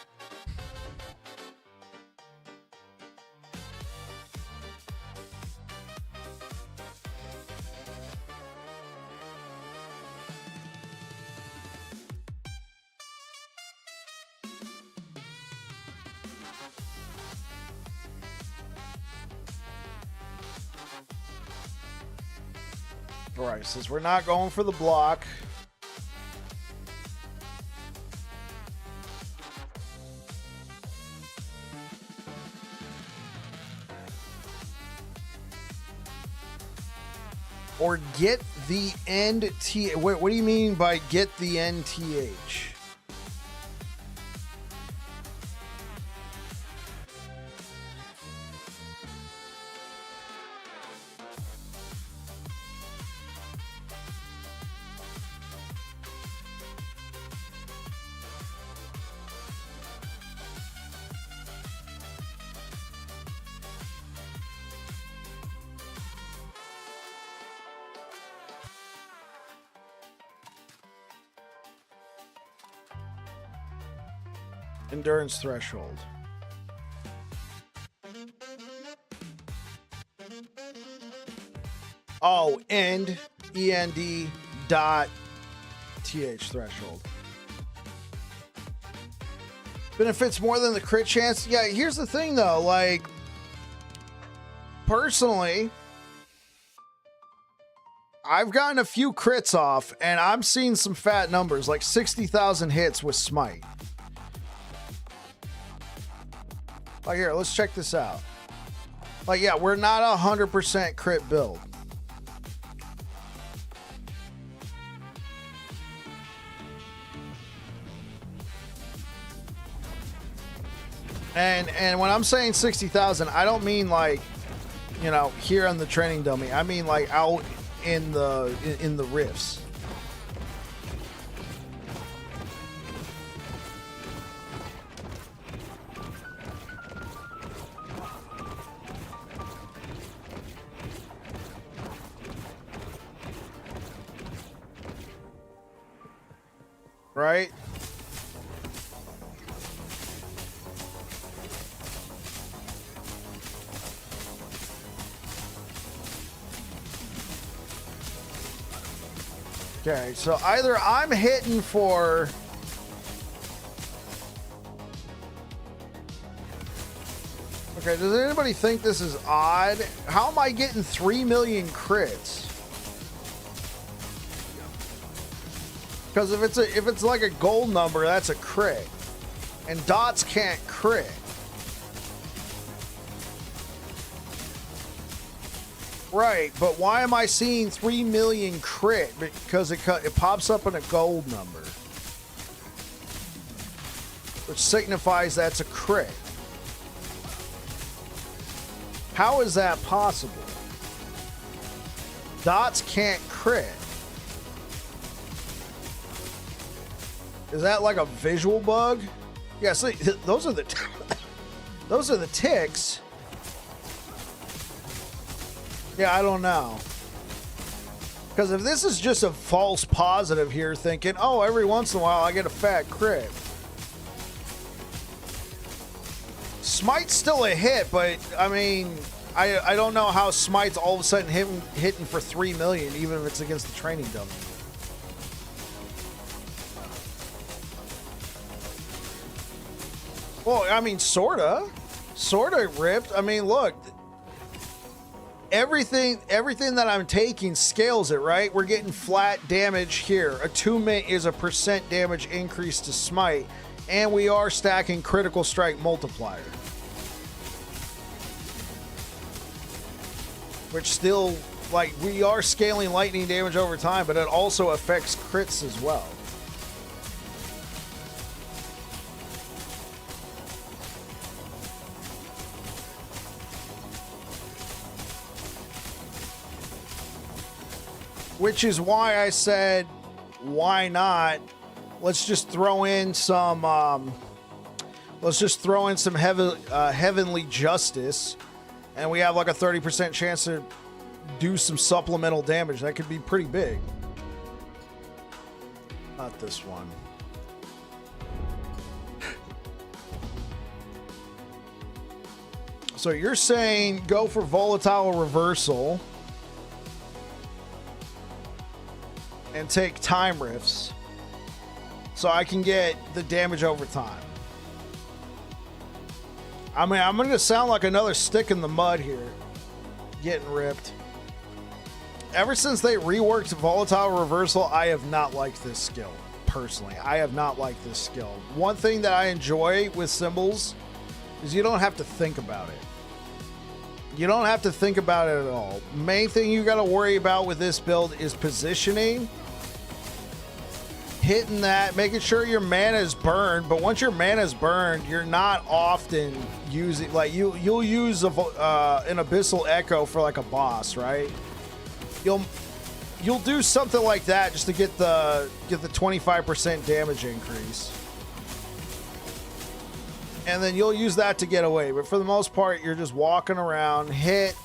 All right, since we're not going for the block, or get the end T. What do you mean by get the end TH? Endurance threshold. Oh, end dot th threshold. Benefits more than the crit chance. Yeah, here's the thing though, like, personally, I've gotten a few crits off and I'm seeing some fat numbers, like 60,000 hits with Smite. Like, here, let's check this out. Like, yeah, we're not 100% crit build. And when I'm saying 60,000, I don't mean like, you know, here on the training dummy. I mean like out in the rifts. Right? Okay, so either I'm hitting for... Okay, does anybody think this is odd? How am I getting 3 million crits? Because if it's like a gold number, that's a crit. And dots can't crit. Right, but why am I seeing 3 million crit? Because it pops up in a gold number, which signifies that's a crit. How is that possible? Dots can't crit. Is that like a visual bug? Yeah, see, those are the those are the ticks. Yeah, I don't know. Because if this is just a false positive here, thinking, oh, every once in a while I get a fat crit. Smite's still a hit, but I mean, I don't know how Smite's all of a sudden hitting for 3 million, even if it's against the training dummy. Well, I mean, sorta ripped. I mean, look. Everything that I'm taking scales it, right? We're getting flat damage here. Attunement is a % damage increase to Smite, and we are stacking critical strike multiplier. Which still, like, we are scaling lightning damage over time, but it also affects crits as well. Which is why I said, why not? Let's just throw in some. Heavenly Justice, and we have like a 30% chance to do some supplemental damage. That could be pretty big. Not this one. So you're saying go for Volatile Reversal and take time rifts so I can get the damage over time. I mean, I'm going to sound like another stick in the mud here, getting ripped. Ever since they reworked Volatile Reversal, I have not liked this skill. Personally, I have not liked this skill. One thing that I enjoy with symbols is you don't have to think about it. You don't have to think about it at all. Main thing you got to worry about with this build is positioning, hitting that, making sure your mana is burned. But once your mana is burned, you're not often using, like, you'll use an Abyssal Echo for like a boss, right? You'll do something like that just to get the 25% damage increase. And then you'll use that to get away. But for the most part, you're just walking around, hit.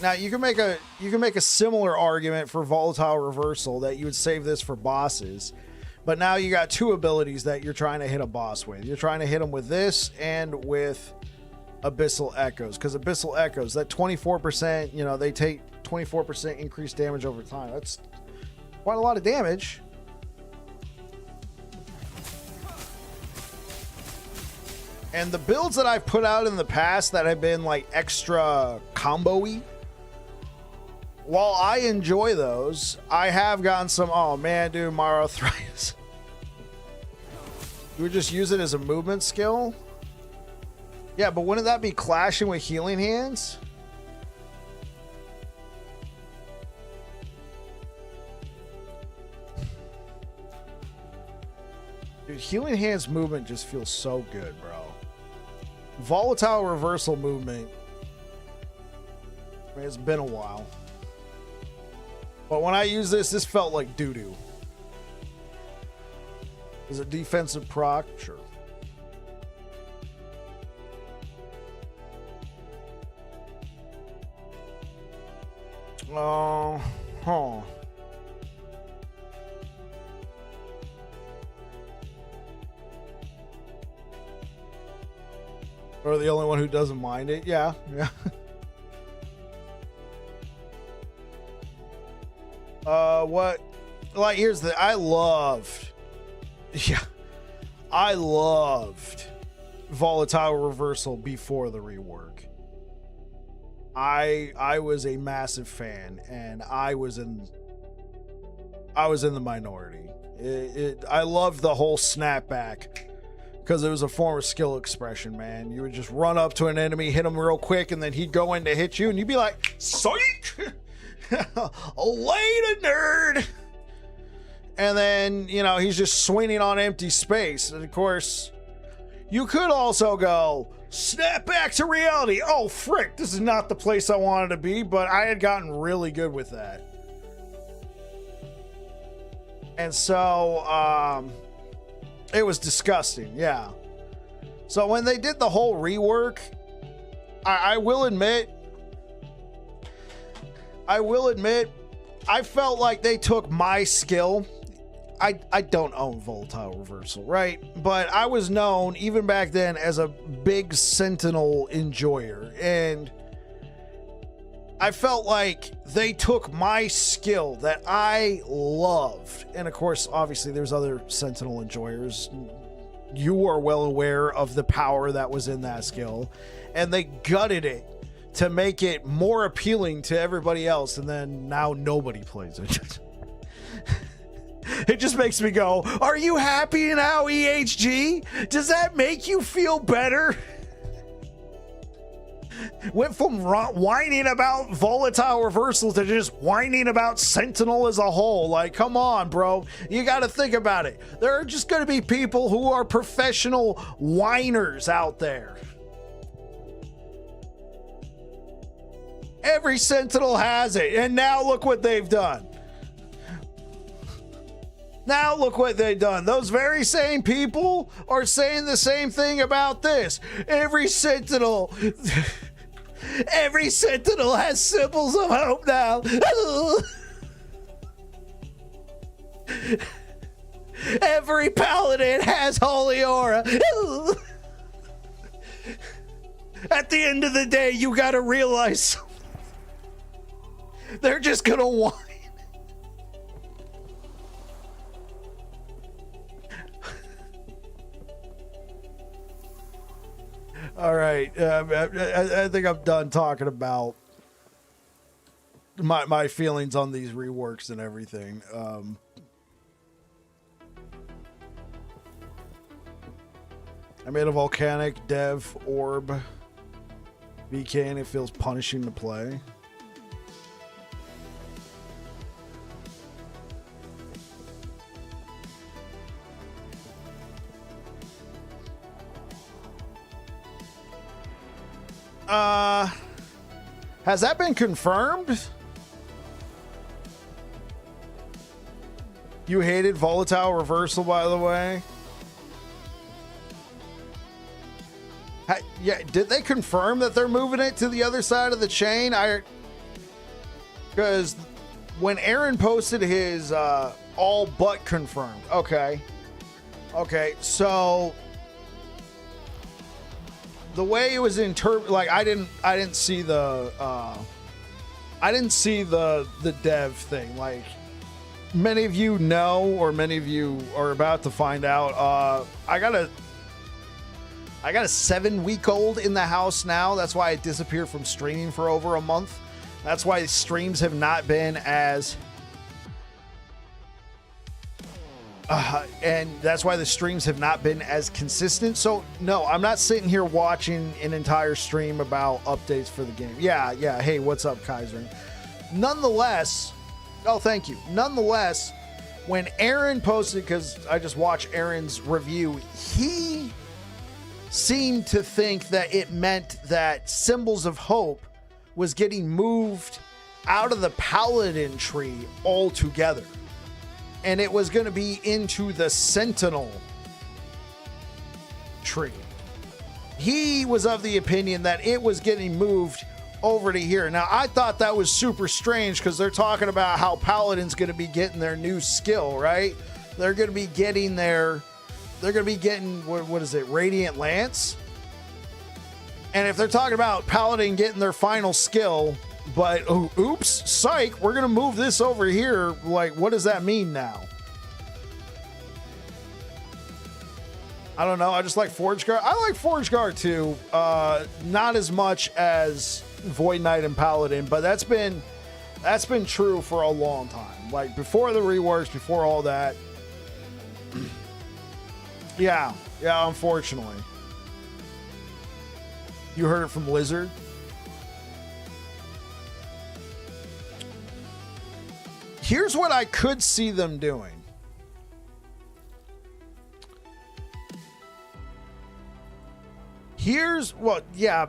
Now you can make a similar argument for Volatile Reversal that you would save this for bosses. But now you got two abilities that you're trying to hit a boss with. You're trying to hit them with this and with Abyssal Echoes. Because Abyssal Echoes, that 24%, you know, they take 24% increased damage over time. That's quite a lot of damage. And the builds that I've put out in the past that have been like extra combo-y, while I enjoy those, I have gotten some, oh man, dude, Mara Thrice. You would just use it as a movement skill? Yeah, but wouldn't that be clashing with Healing Hands? Dude, Healing Hands movement just feels so good, bro. Volatile Reversal movement, I mean, it's been a while. But when I use this felt like doo-doo. Is it defensive proc? Sure. Huh. Or the only one who doesn't mind it. Yeah. What? Like, here's the. I loved volatile reversal before the rework. I was a massive fan, and I was in the minority. I loved the whole snapback because it was a form of skill expression, man. You would just run up to an enemy, hit him real quick, and then he'd go in to hit you, and you'd be like, psych! Later, nerd! And then, you know, he's just swinging on empty space. And of course, you could also go, snap back to reality. Oh, frick, this is not the place I wanted to be, but I had gotten really good with that. And so, it was disgusting, yeah. So when they did the whole rework, I will admit, I felt like they took my skill. I don't own volatile reversal, right? But I was known even back then as a big Sentinel enjoyer, and I felt like they took my skill that I loved. And of course, obviously there's other Sentinel enjoyers. You are well aware of the power that was in that skill, and they gutted it to make it more appealing to everybody else, and then now nobody plays it. It just makes me go, are you happy now, EHG? Does that make you feel better? Went from whining about volatile reversals to just whining about Sentinel as a whole. Like, come on, bro. You got to think about it. There are just going to be people who are professional whiners out there. Every Sentinel has it, and now look what they've done. Now look what they've done. Those very same people are saying the same thing about this. Every Sentinel has symbols of hope now. Every Paladin has holy aura. At the end of the day, you gotta realize they're just gonna whine. All right, I think I'm done talking about my feelings on these reworks and everything. I made a volcanic dev orb VK, and it feels punishing to play. Has that been confirmed? You hated volatile reversal, by the way. Yeah, did they confirm that they're moving it to the other side of the chain? Because when Aaron posted his all but confirmed. Okay, so the way it was interpreted, like I didn't see the dev thing. Like many of you know, or many of you are about to find out. I got a 7-week-old in the house now. That's why I disappeared from streaming for over a month. That's why streams have not been as and that's why the streams have not been as consistent. So no, I'm not sitting here watching an entire stream about updates for the game. Yeah. Hey, what's up, Kaiser? Nonetheless, oh, thank you. Nonetheless, when Aaron posted, because I just watched Aaron's review, he seemed to think that it meant that Symbols of Hope was getting moved out of the Paladin tree altogether, and it was going to be into the Sentinel tree. He was of the opinion that it was getting moved over to here. Now, I thought that was super strange because they're talking about how Paladin's going to be getting their new skill, right? They're going to be getting what is it, Radiant Lance? And if they're talking about Paladin getting their final skill, But oh, oops, psych, we're gonna move this over here. Like, what does that mean now? I don't know. I just like Forge Guard. I like Forge Guard too. Not as much as Void Knight and Paladin, but that's been true for a long time. Like before the reworks, before all that. Yeah, unfortunately. You heard it from Lizard. Here's what I could see them doing. Well, yeah,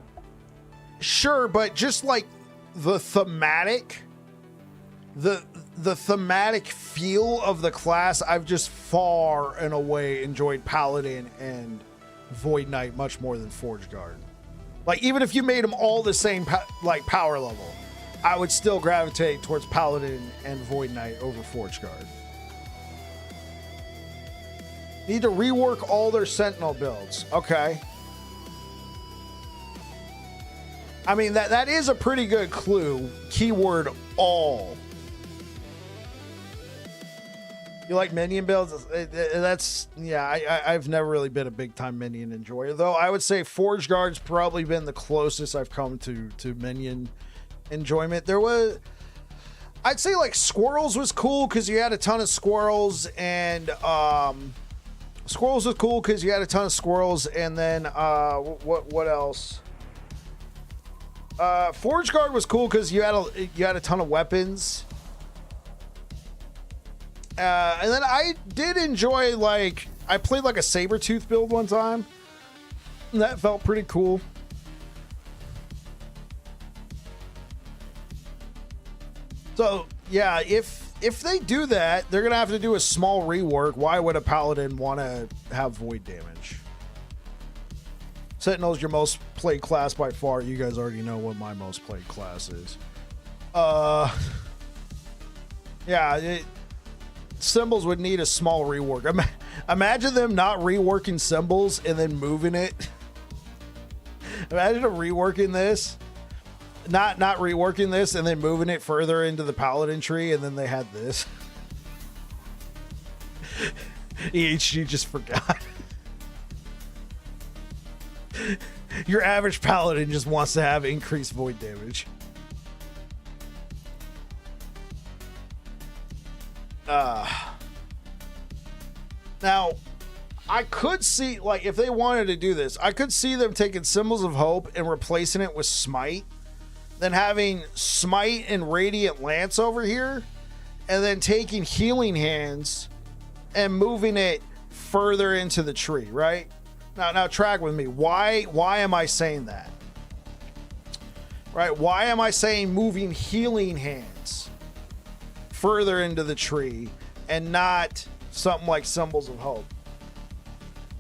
sure, but just like the thematic feel of the class, I've just far and away enjoyed Paladin and Void Knight much more than Forge Guard. Like, even if you made them all the same power level, I would still gravitate towards Paladin and Void Knight over Forge Guard. Need to rework all their Sentinel builds. Okay. I mean, that is a pretty good clue. Keyword all. You like minion builds? That's, yeah, I've never really been a big time minion enjoyer, though. I would say Forge Guard's probably been the closest I've come to minion enjoyment. There was, I'd say like Squirrels was cool because you had a ton of squirrels, and Squirrels was cool because you had a ton of squirrels, and then what else? Forge Guard was cool because you had a ton of weapons. And then I did enjoy, like, I played like a Sabertooth build one time. And that felt pretty cool. So yeah, if they do that, they're gonna have to do a small rework. Why would a Paladin want to have void damage? Sentinel's your most played class by far. You guys already know what my most played class is. Yeah, symbols would need a small rework. Imagine them not reworking symbols and then moving it. Imagine them reworking this. Not reworking this and then moving it further into the Paladin tree, and then they had this. EHG just forgot. Your average Paladin just wants to have increased void damage. Now, I could see, like, if they wanted to do this, I could see them taking Symbols of Hope and replacing it with Smite, then having Smite and Radiant Lance over here, and then taking Healing Hands and moving it further into the tree, right? Now track with me. Why am I saying that? Right? Why am I saying moving Healing Hands further into the tree and not something like Symbols of Hope?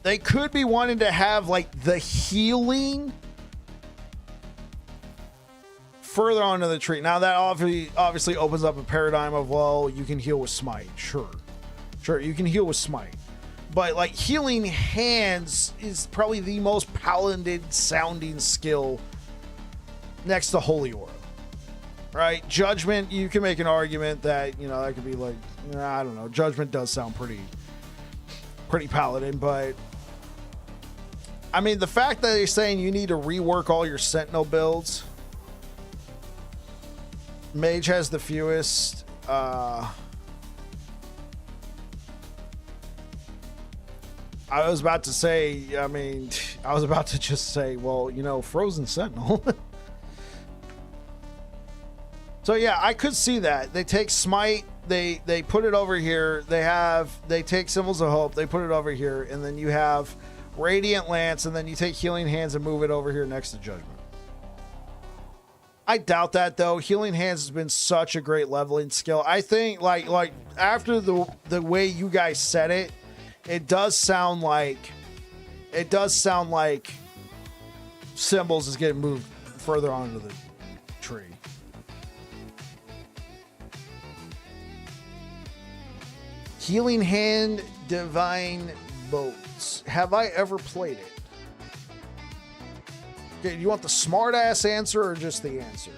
They could be wanting to have like the healing further onto the tree. Now that obviously opens up a paradigm of, well, you can heal with Smite. Sure, you can heal with Smite. But like Healing Hands is probably the most Paladin sounding skill next to Holy Aura. Right? Judgment, you can make an argument that, you know, that could be like, I don't know. Judgment does sound pretty Paladin, but I mean, the fact that they're saying you need to rework all your Sentinel builds. Mage has the fewest. I was about to say, I mean, I was about to just say, well, you know, Frozen Sentinel. So yeah, I could see that. They take Smite, they put it over here. They take Symbols of Hope, they put it over here, and then you have Radiant Lance, and then you take Healing Hands and move it over here next to Judgment. I doubt that though. Healing Hands has been such a great leveling skill. I think like after the way you guys said it, it does sound like Symbols is getting moved further onto the tree. Healing Hand, Divine Bolts. Have I ever played it? Okay, you want the smart ass answer or just the answer?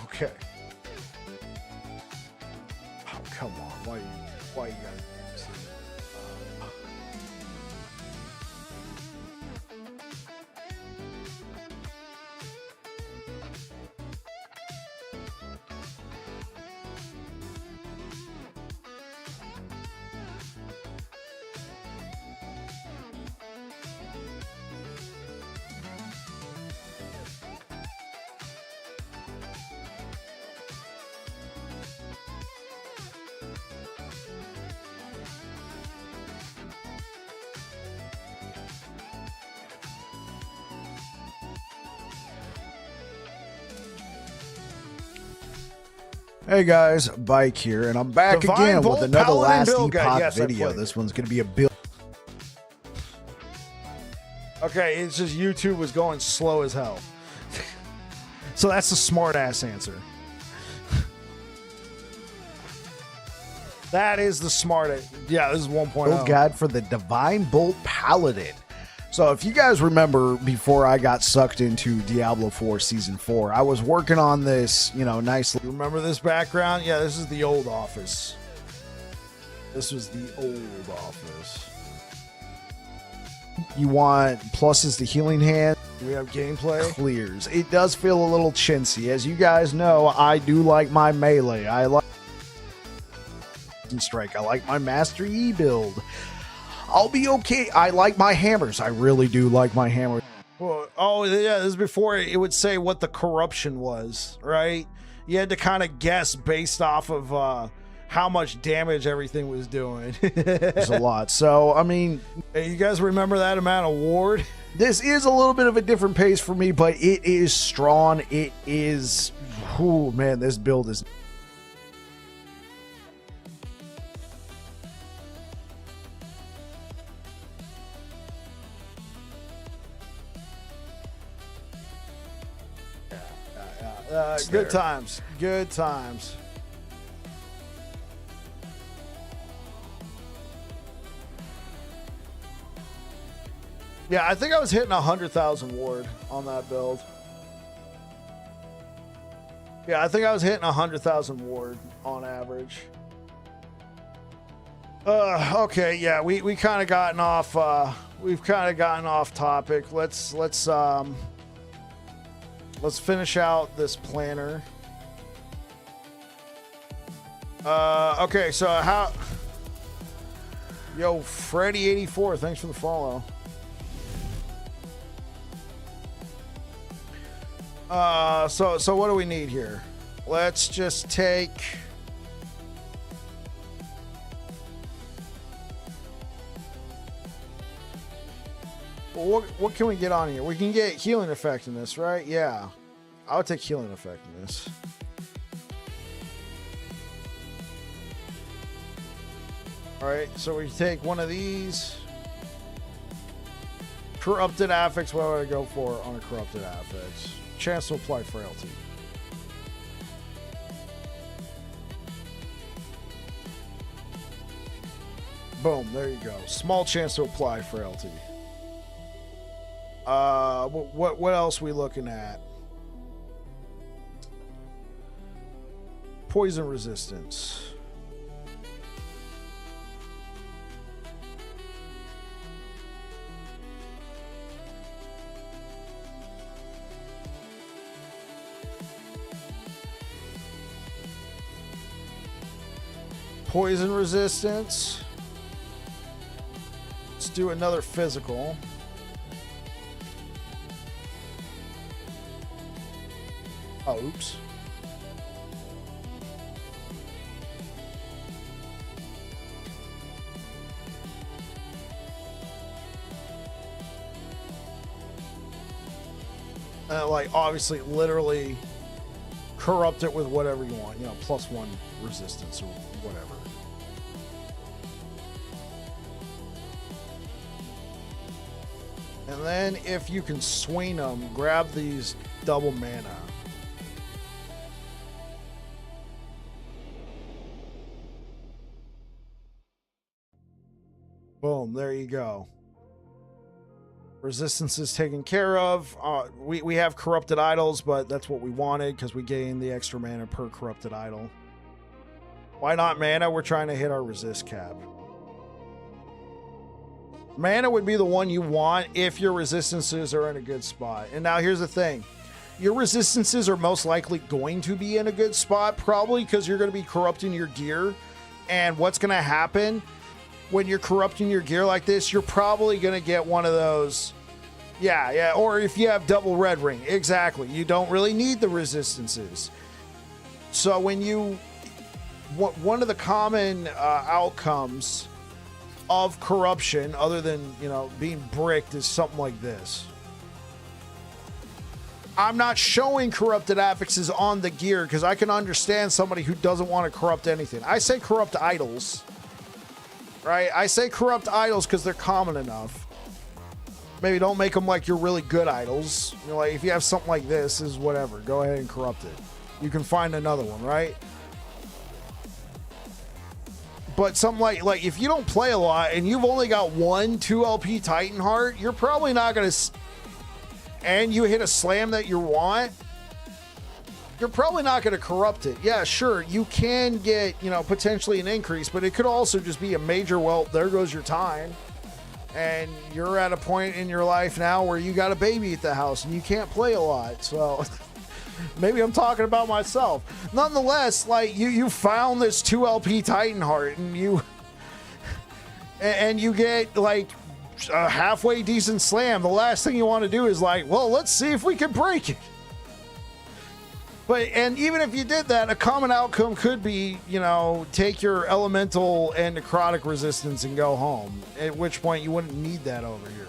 Okay. Oh, come on. Why you gotta do this? Hey guys, Bike here, and I'm back Divine again Bolt with another Paladin last build guide. Epoch Yes, I video. played This it. one's going to be a build. Okay, it's just YouTube was going slow as hell. So that's the smart ass answer. That is the smart. Yeah, this is 1.0. Build guide for the Divine Bolt Paladin. So if you guys remember, before I got sucked into Diablo 4 Season 4, I was working on this, nice. You remember this background? Yeah, this is the old office. This was the old office. You want pluses to healing hand, Do we have gameplay? clears. It does feel a little chintzy. As you guys know, I do like my melee. I like strike. I like my Master E build. I'll be okay. I like my hammers. I really do like my hammers. Well, oh, yeah, this is before it would say what the corruption was, right? You had to kind of guess based off of how much damage everything was doing. There's a lot. So, I mean, Hey, you guys remember that amount of ward? this is a little bit of a different pace for me, but it is strong. It is. Oh, man, this build is. Good times. Good times. Yeah, I think I was hitting 100,000 ward on that build. Yeah, I think I was hitting 100,000 ward on average. Okay, yeah, we kind of gotten off. We've kind of gotten off topic. Let's finish out this planner. Okay, so how? Yo, Freddy84, thanks for the follow. So what do we need here? Let's just take. Well, what can we get on here? We can get healing effect in this, right? Yeah. I would take healing effect in this. Alright, so we take one of these. Corrupted affix, what would I go for on a corrupted affix? Chance to apply frailty. Boom, there you go. Small chance to apply frailty. What else we looking at? Poison resistance. Poison resistance. Let's do another physical. Oh, oops. Like, obviously, literally corrupt it with whatever you want. +1 resistance or whatever. And then if you can swing them, grab these double mana. Boom, there you go. Resistance is taken care of. We have corrupted idols, but that's what we wanted because we gain the extra mana per corrupted idol. Why not mana? We're trying to hit our resist cap. Mana would be the one you want if your resistances are in a good spot. And now here's the thing. Your resistances are most likely going to be in a good spot, probably because you're going to be corrupting your gear. And what's going to happen when you're corrupting your gear like this, you're probably going to get one of those. Yeah. Or if you have double red ring, exactly. You don't really need the resistances. So when you, one of the common outcomes of corruption, other than, you know, being bricked, is something like this. I'm not showing corrupted affixes on the gear because I can understand somebody who doesn't want to corrupt anything. I say corrupt idols, right? I say corrupt idols because they're common enough. Maybe don't make them like you're really good idols. You know, like if you have something like this, is whatever. Go ahead and corrupt it. You can find another one, right? But something like if you don't play a lot and you've only got 1-2 LP Titan Heart, you're probably not going to. And you hit a slam that you want, you're probably not going to corrupt it. Yeah, sure, you can get, you know, potentially an increase, but it could also just be a major, well, there goes your time. And you're at a point in your life now where you got a baby at the house and you can't play a lot. So maybe I'm talking about myself. Nonetheless, like you found this 2 LP Titan Heart and you get like a halfway decent slam. The last thing you want to do is like, well, let's see if we can break it. And even if you did that, a common outcome could be, you know, take your elemental and necrotic resistance and go home. At which point you wouldn't need that over here.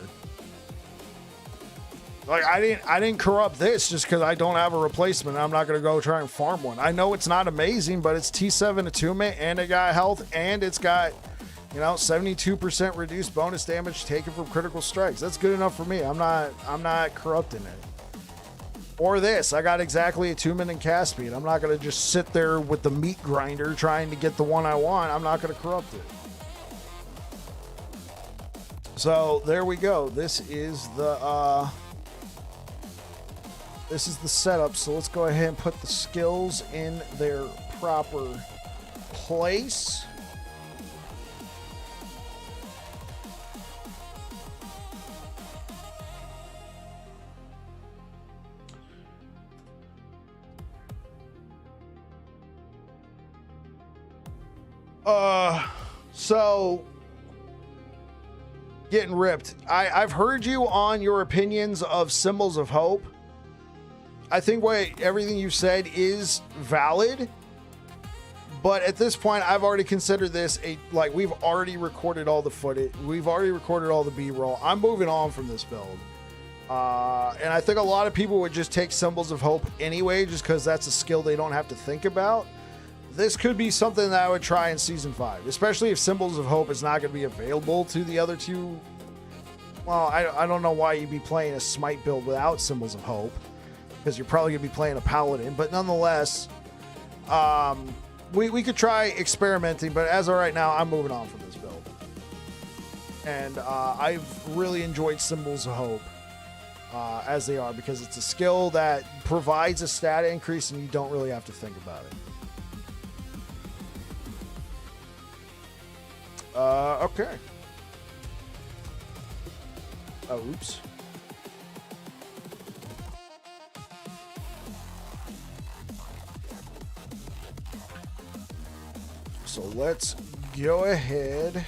Like I didn't corrupt this just because I don't have a replacement. I'm not gonna go try and farm one. I know it's not amazing, but it's T7 attunement and it got health and it's got, you know, 72% reduced bonus damage taken from critical strikes. That's good enough for me. I'm not corrupting it. Or this, I got exactly attunement and cast speed. I'm not going to just sit there with the meat grinder trying to get the one I want. I'm not going to corrupt it. So there we go. This is the setup. So let's go ahead and put the skills in their proper place. So getting ripped. I've heard you on your opinions of Symbols of Hope. I think everything you said is valid, but at this point, I've already considered this we've already recorded all the footage. We've already recorded all the B-roll. I'm moving on from this build. And I think a lot of people would just take Symbols of Hope anyway, just because that's a skill they don't have to think about. This could be something that I would try in Season 5, especially if Symbols of Hope is not going to be available to the other two. Well, I don't know why you'd be playing a Smite build without Symbols of Hope, because you're probably going to be playing a Paladin. But nonetheless, we could try experimenting, but as of right now, I'm moving on from this build. And I've really enjoyed Symbols of Hope as they are, because it's a skill that provides a stat increase and you don't really have to think about it. Okay. Oh, oops. So let's go ahead.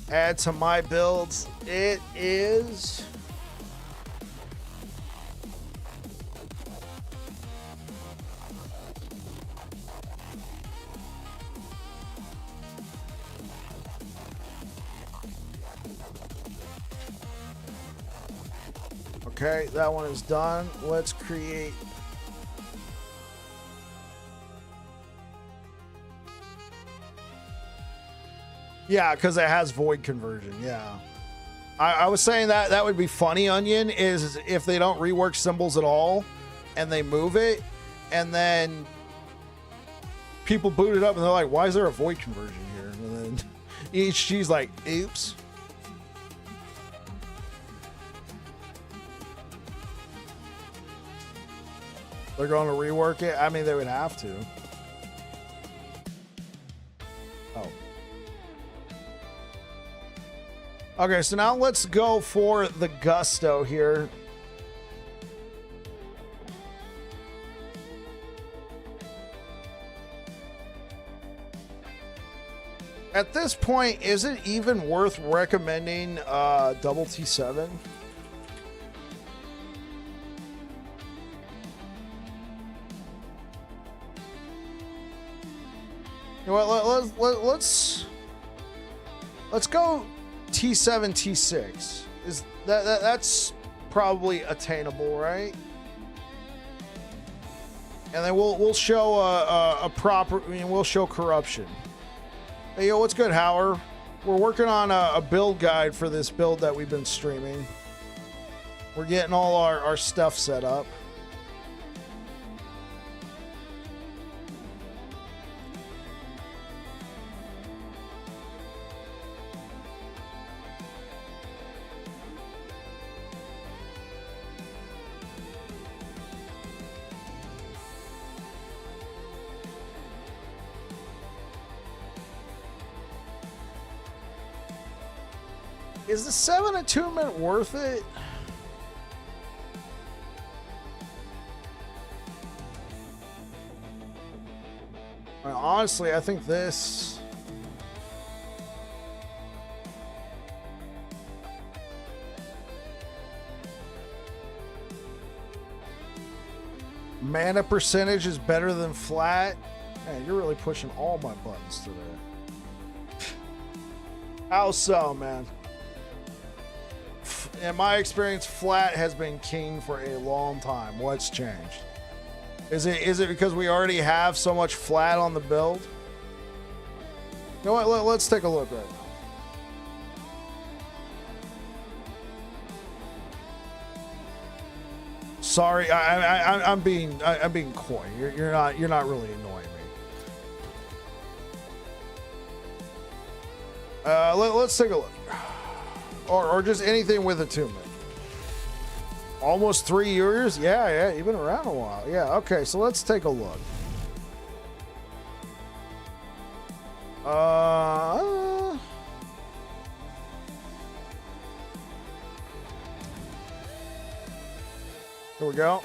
Add to my builds. It is okay, that one is done. Let's create. Yeah, because it has void conversion. Yeah. I was saying that would be funny, Onion, is if they don't rework symbols at all and they move it, and then people boot it up and they're like, why is there a void conversion here? And then EHG's like, oops. They're going to rework it? I mean, they would have to. Oh. Okay, so now let's go for the Gusto here. At this point, is it even worth recommending double T7? You know what, let's go T7 T6. Is that's probably attainable, right? And then we'll show a proper. I mean, we'll show corruption. Hey, yo, what's good, Howard? We're working on a build guide for this build that we've been streaming. We're getting all our stuff set up. Is the 7 attunement worth it? I mean, honestly, I think this... Mana percentage is better than flat. Man, you're really pushing all my buttons today. How so, man? In my experience, flat has been king for a long time. What's changed? Is it because we already have so much flat on the build? You know what? Let's take a look right now. Sorry, I'm being coy. You're not really annoying me. Let's take a look. Or just anything with attunement. Almost 3 years? Yeah, you've been around a while. Yeah, okay, so let's take a look. Here we go.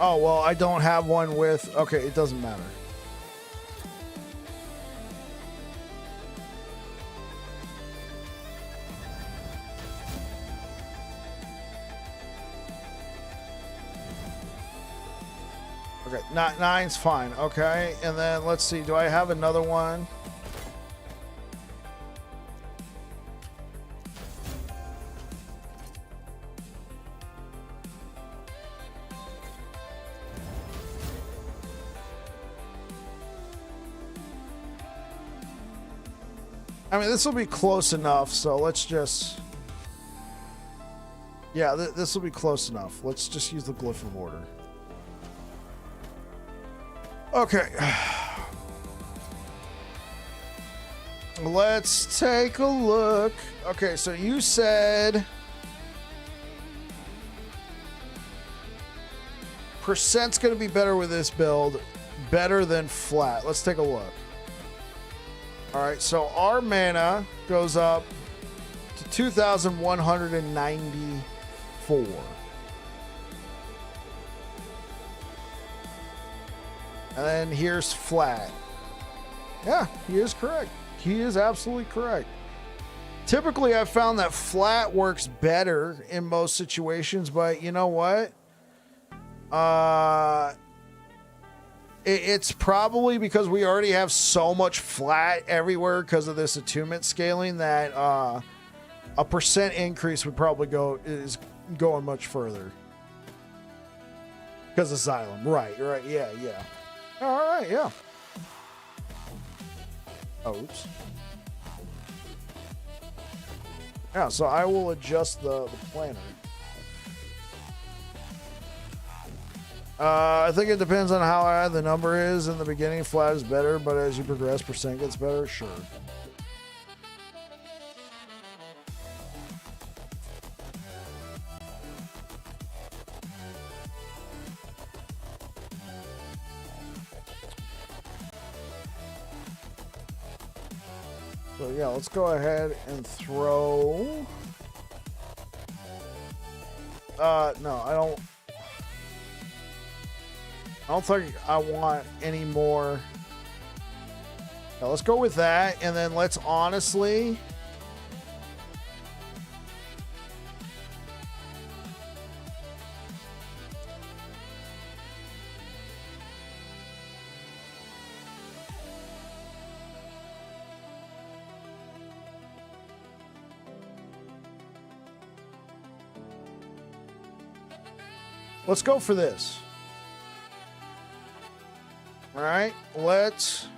Oh, well, I don't have one with... Okay, it doesn't matter. Okay, nine's fine. Okay, and then let's see. Do I have another one? I mean, this will be close enough, so let's just... Yeah, this will be close enough. Let's just use the Glyph of Order. Okay. Let's take a look. Okay, so you said... Percent's going to be better with this build. Better than flat. Let's take a look. Alright, so our mana goes up to 2,194. And then here's flat. Yeah, he is correct. He is absolutely correct. Typically, I've found that flat works better in most situations, but you know what? It's probably because we already have so much flat everywhere because of this attunement scaling that a percent increase would probably is going much further. Because of Xylem. Right, yeah. All right, yeah. Oh, oops. Yeah, so I will adjust the planner. I think it depends on how high the number is. In the beginning, flat is better, but as you progress, percent gets better. Sure. So yeah, let's go ahead and throw. No, I don't think I want any more. Now, let's go with that, and then let's honestly. Let's go for this. All right, let's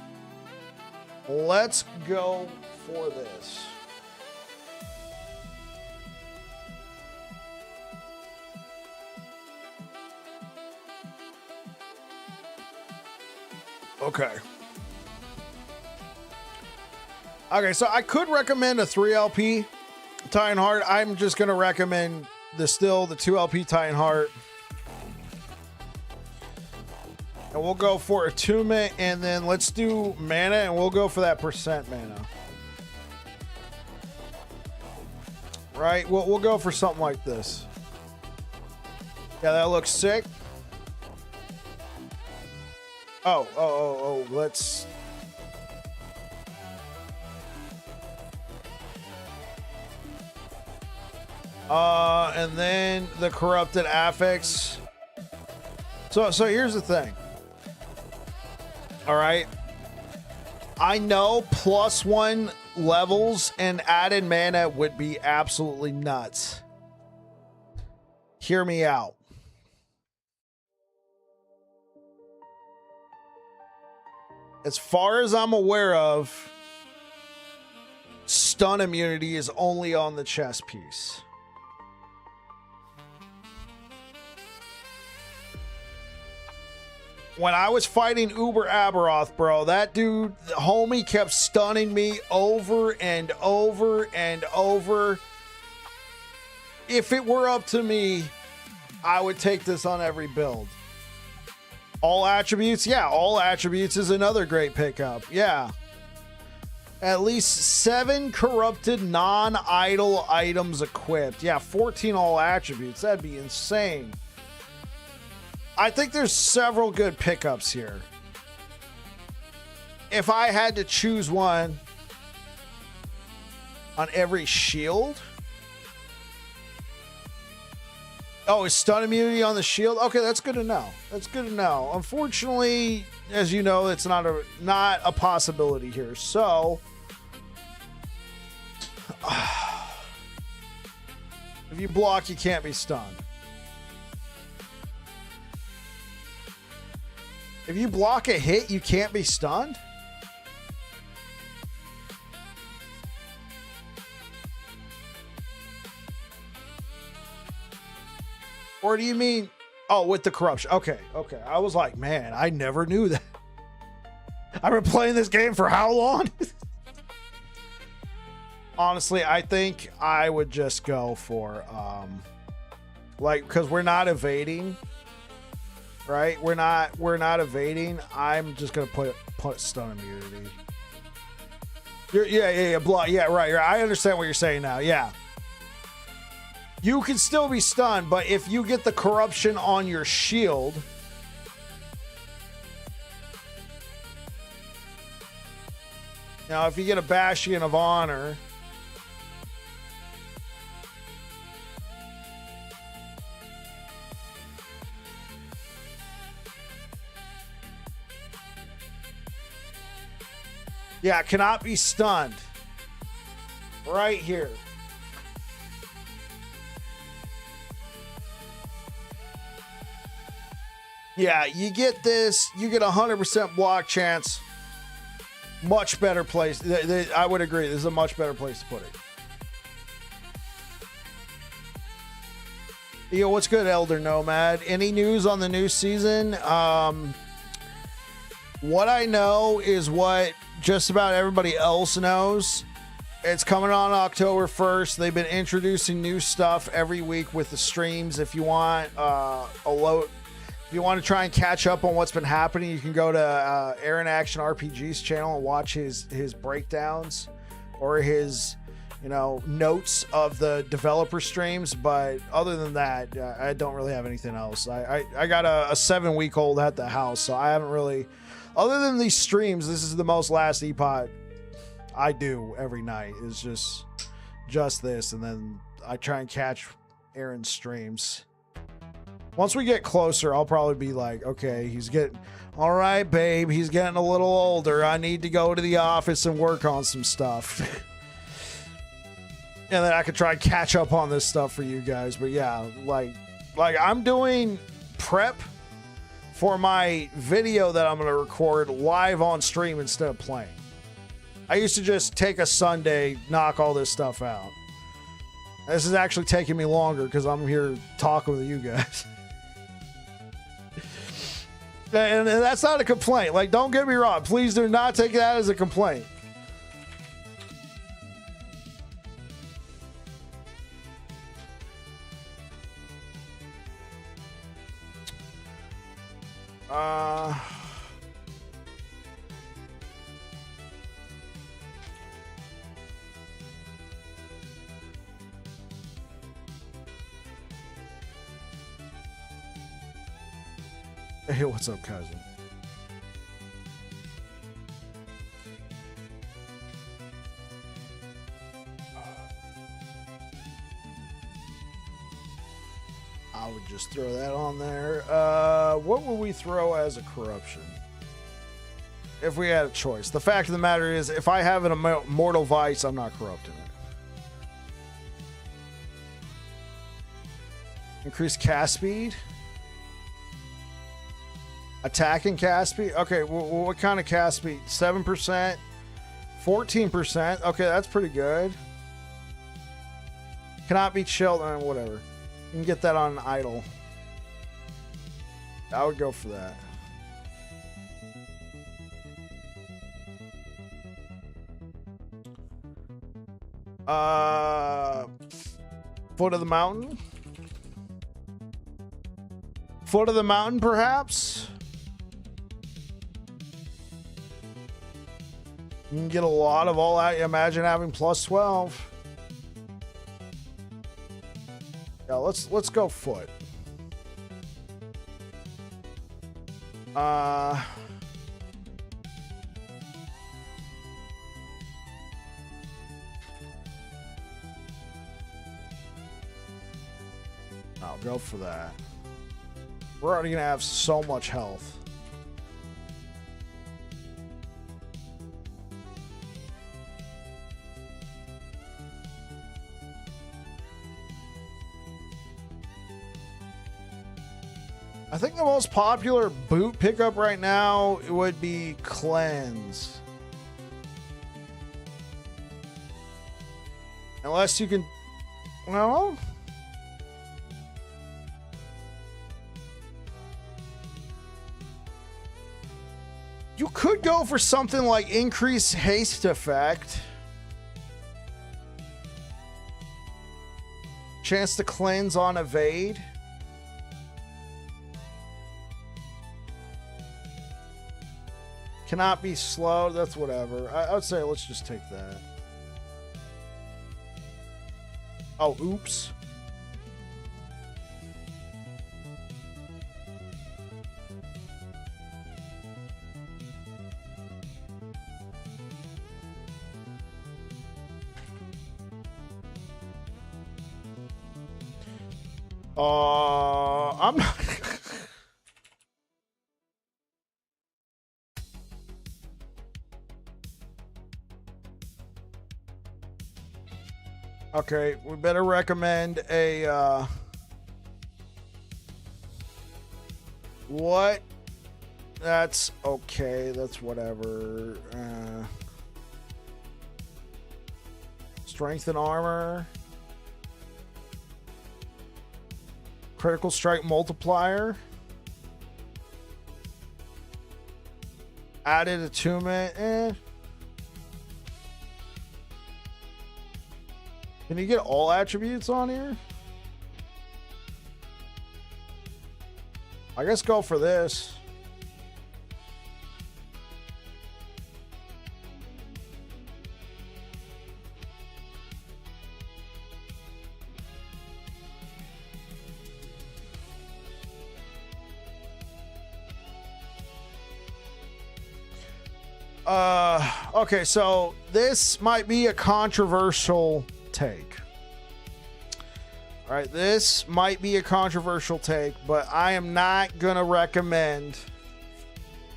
go for this. Okay. Okay, so I could recommend a 3LP Titan Heart. I'm just going to recommend the 2LP Titan Heart. And we'll go for attunement, and then let's do mana, and we'll go for that percent mana. Right? We'll go for something like this. Yeah, that looks sick. Oh, let's... and then the corrupted affix. So here's the thing. All right. I know +1 levels and added mana would be absolutely nuts. Hear me out. As far as I'm aware of, stun immunity is only on the chess piece. When I was fighting Uber Aberoth, bro, that dude, the homie, kept stunning me over and over and over. If it were up to me, I would take this on every build. All attributes? Yeah, all attributes is another great pickup. Yeah. At least 7 corrupted non-idle items equipped. Yeah, 14 all attributes. That'd be insane. I think there's several good pickups here. If I had to choose one on every shield. Oh, is stun immunity on the shield? Okay, that's good to know. That's good to know. Unfortunately, as you know, it's not a possibility here. So if you block, you can't be stunned. If you block a hit, you can't be stunned? Or do you mean, oh, with the corruption? Okay. I was like, man, I never knew that. I've been playing this game for how long? Honestly, I think I would just go for, because we're not evading. Right? We're not evading. I'm just gonna put stun immunity. Yeah. Block. Yeah, right. I understand what you're saying now. Yeah. You can still be stunned, but if you get the corruption on your shield, now if you get a Bastion of Honor, yeah, cannot be stunned. Right here. Yeah, you get this. You get 100% block chance. Much better place. I would agree. This is a much better place to put it. Yo, what's good, Elder Nomad? Any news on the new season? What I know is what just about everybody else knows. It's coming on October 1st. They've been introducing new stuff every week with the streams. If you want if you want to try and catch up on what's been happening, you can go to Aaron Action RPG's channel and watch his breakdowns or his notes of the developer streams. But other than that, I don't really have anything else. I got a 7-week-old at the house, so I haven't really, other than these streams, this is the most last Epoch I do every night is just this, and then I try and catch Aaron's streams. Once we get closer, I'll probably be like, okay, all right, babe, he's getting a little older. I need to go to the office and work on some stuff. And then I could try and catch up on this stuff for you guys. But yeah, like I'm doing prep for my video that I'm going to record live on stream instead of playing. I used to just take a Sunday, knock all this stuff out. This is actually taking me longer because I'm here talking with you guys. And that's not a complaint. Like, don't get me wrong. Please do not take that as a complaint. Hey, what's up, cousin? I would just throw that on there. What would we throw as a corruption? If we had a choice. The fact of the matter is, if I have an immortal vice, I'm not corrupting it. Increase cast speed. Attack and cast speed. Okay, what kind of cast speed? 7%, 14%. Okay, that's pretty good. Cannot be chilled. Whatever. You can get that on idle. I would go for that. Foot of the mountain. Foot of the mountain, perhaps. You can get a lot of all out. Imagine having plus 12. Yeah, let's go foot. I'll go for that. We're already gonna have so much health. I think the most popular boot pickup right now would be Cleanse. Unless you can... Well... You could go for something like Increase Haste Effect. Chance to cleanse on Evade. Cannot be slow. That's whatever. I would say let's just take that. Oh, oops. I'm not... Okay, we better recommend a, what? That's okay, that's whatever. Strength and armor. Critical strike multiplier. Added attunement. Can you get all attributes on here? I guess go for this. Okay, so this might be a controversial take. All right, this might be a controversial take, but I am not gonna recommend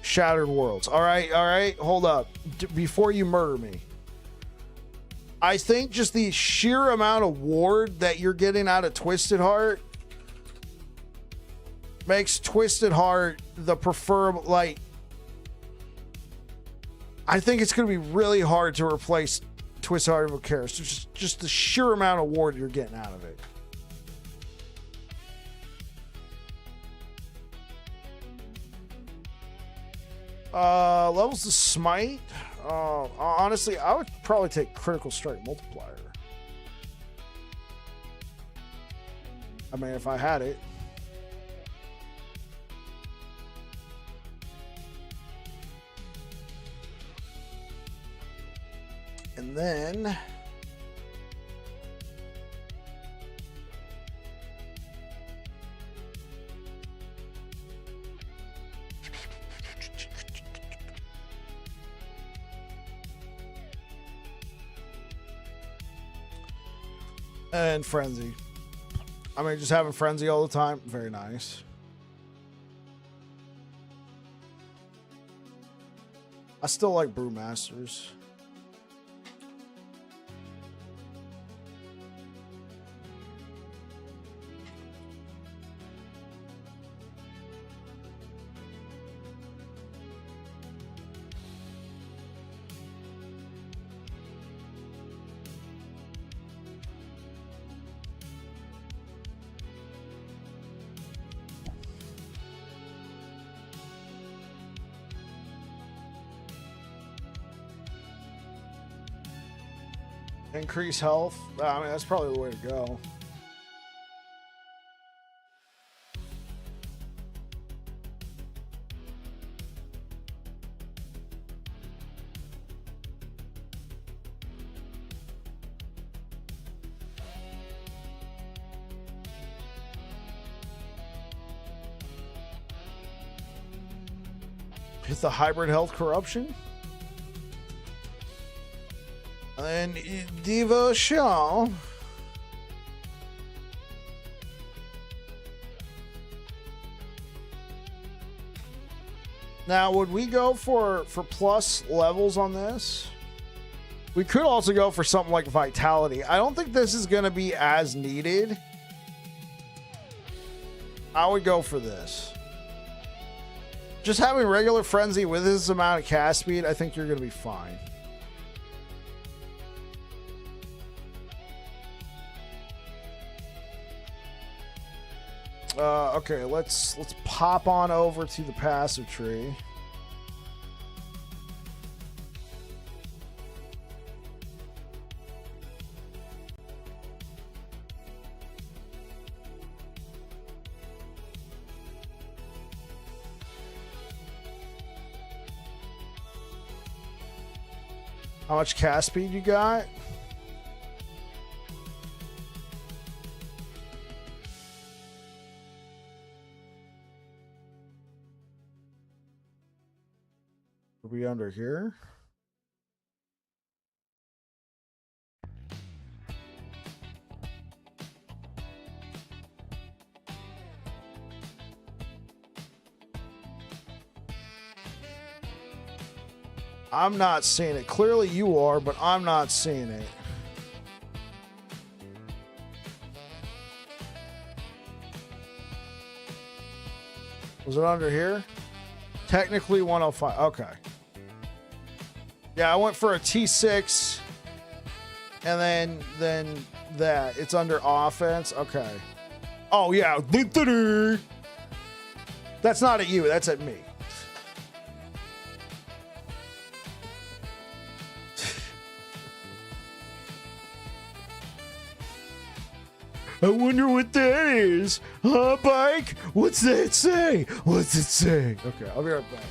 Shattered Worlds. All right, hold up. Before you murder me, I think just the sheer amount of ward that you're getting out of Twisted Heart makes Twisted Heart the preferable. Like, I think it's gonna be really hard to replace Twisted Heart of Icarus. Just the sheer amount of ward you're getting out of it. Levels to Smite. Honestly, I would probably take Critical Strike Multiplier. I mean, if I had it. And then and Frenzy. I mean, just having Frenzy all the time, very nice. I still like Brewmasters. Increase health. I mean, that's probably the way to go. Hit the hybrid health corruption. And Devotion. Now, would we go for plus levels on this? We could also go for something like Vitality. I don't think this is going to be as needed. I would go for this. Just having regular Frenzy with this amount of cast speed, I think you're going to be fine. Okay, let's pop on over to the passive tree. How much cast speed you got? Are we under here? I'm not seeing it. Clearly you are, but I'm not seeing it. Was it under here? Technically 105. Okay. Yeah, I went for a T6 and then that. It's under offense. Okay. Oh, yeah. That's not at you. That's at me. I wonder what that is. Huh, Bike? What's that say? What's it say? Okay, I'll be right back.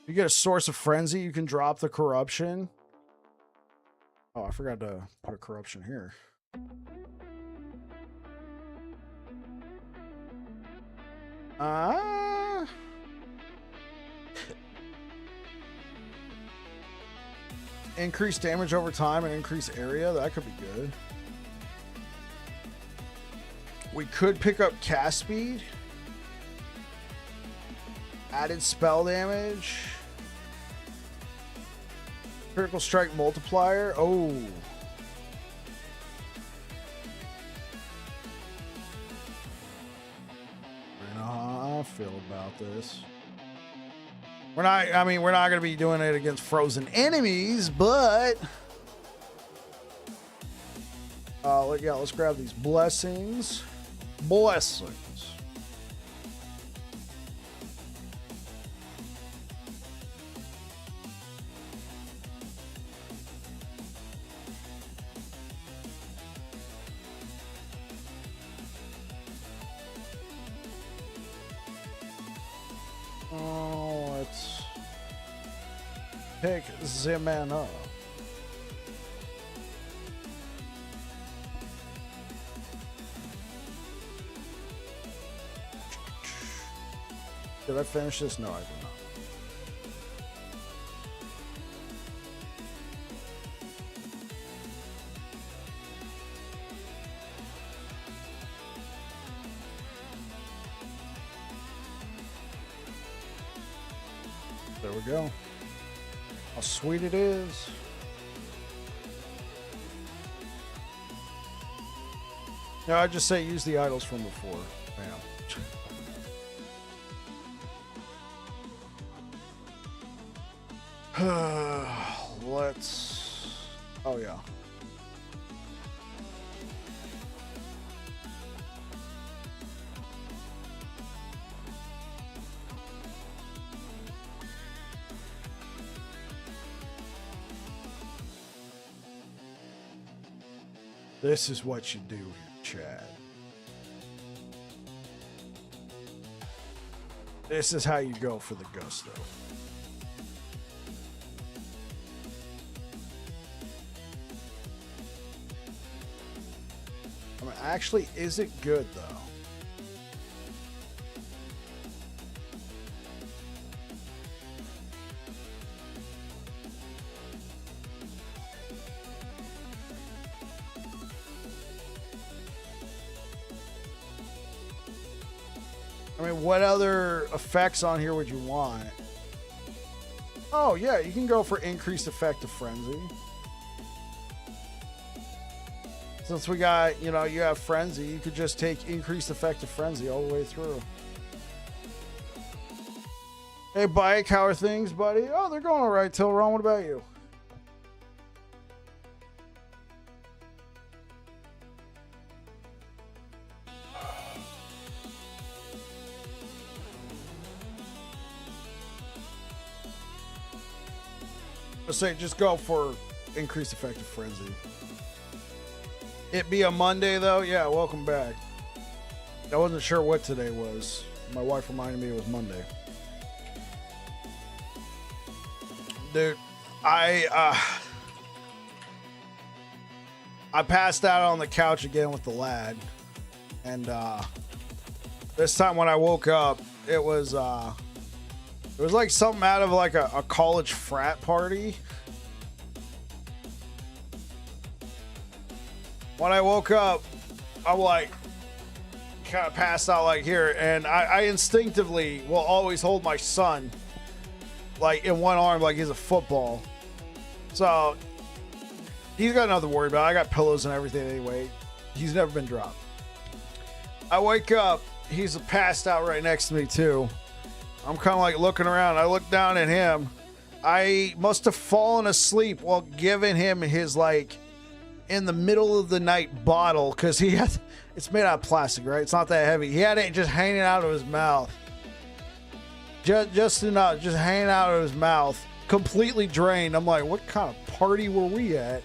You get a source of frenzy, you can drop the corruption. Oh, I forgot to put a corruption here. Increase damage over time and increase area. That could be good. We could pick up cast speed. Added spell damage. Critical strike multiplier. Oh. I know how I feel about this. We're not going to be doing it against frozen enemies, but let's grab these blessings. Blessings. Oh, let's pick Z-Man up. Did I finish this? No, I did not. There we go. How sweet it is. No, I just say use the idols from before. Bam. Let's. Oh, yeah. This is what you do here, Chad. This is how you go for the gusto. I mean, actually, is it good though? I mean, what other effects on here would you want? Oh, yeah, you can go for increased effect of frenzy. Since we got, you have frenzy, you could just take increased effect of frenzy all the way through. Hey, Bike, how are things, buddy? Oh, they're going all right, Tilron. What about you? Let's say just go for increased effect of frenzy. It be a Monday though? Yeah, welcome back. I wasn't sure what today was. My wife reminded me it was Monday. Dude, I passed out on the couch again with the lad. And this time when I woke up, it was like something out of like a college frat party. When I woke up, I'm like kind of passed out like here, and I instinctively will always hold my son like in one arm like he's a football. So he's got nothing to worry about. I got pillows and everything anyway. He's never been dropped. I wake up, he's passed out right next to me too. I'm kind of like looking around. I look down at him. I must have fallen asleep while giving him his like in the middle of the night bottle, because it's made out of plastic, right? It's not that heavy. He had it just hanging out of his mouth. Just enough, just hanging out of his mouth, completely drained. I'm like, what kind of party were we at?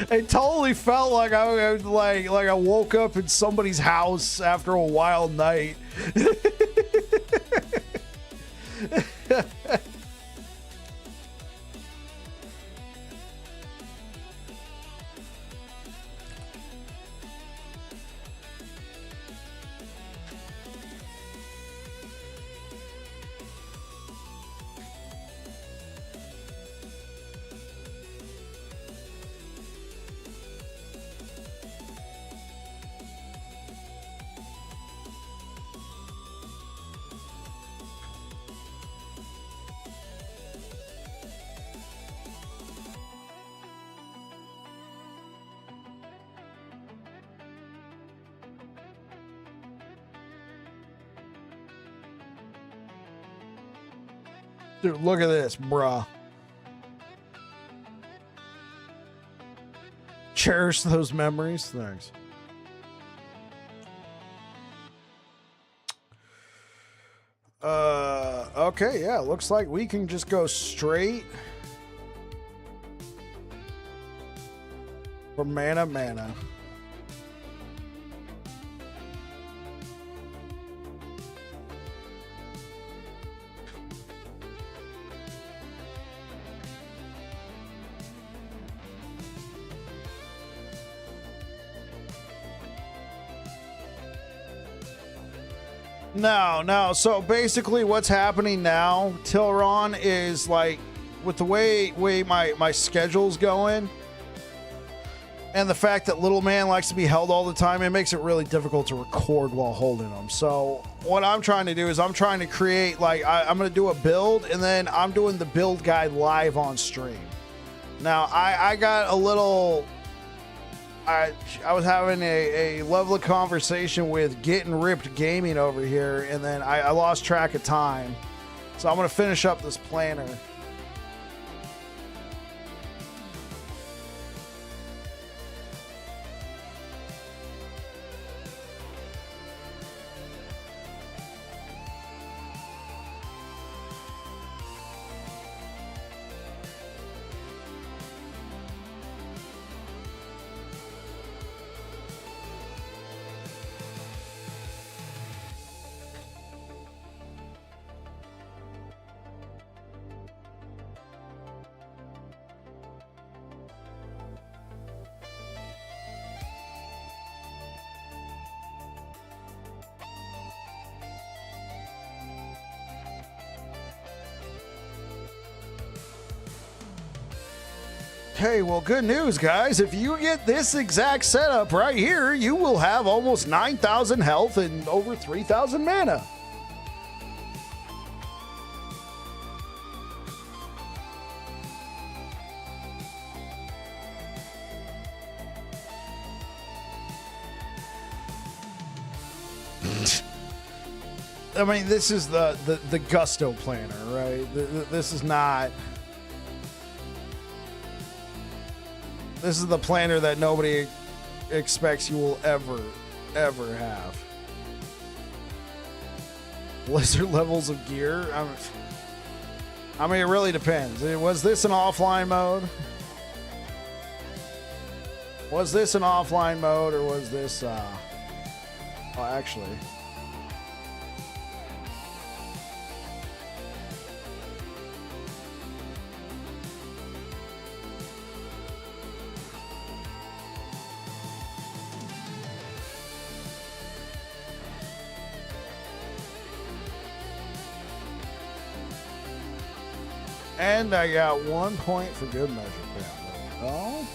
It totally felt like I woke up in somebody's house after a wild night. Dude, look at this, bruh. Cherish those memories. Thanks. Okay, yeah, looks like we can just go straight for mana. No. So basically what's happening now, Tilron, is like with the way my schedule's going and the fact that little man likes to be held all the time, it makes it really difficult to record while holding him. So what I'm trying to do is I'm trying to create, like, I'm going to do a build and then I'm doing the build guide live on stream. Now I got a little... I was having a level of conversation with Getting Ripped Gaming over here, and then I lost track of time. So I'm going to finish up this planner. Hey, well, good news, guys. If you get this exact setup right here, you will have almost 9,000 health and over 3,000 mana. I mean, this is the Gusto planner, right? This is not... This is the planner that nobody expects you will ever have. Blizzard levels of gear? I mean, it really depends. Was this an offline mode? Was this an offline mode, or was this... Oh, actually... And I got 1 point for good measure. Oh.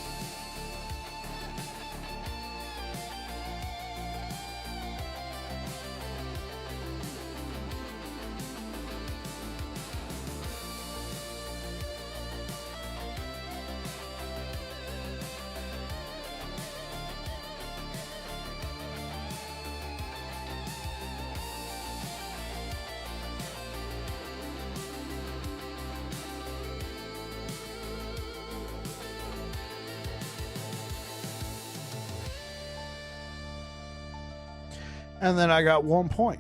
And then I got 1 point.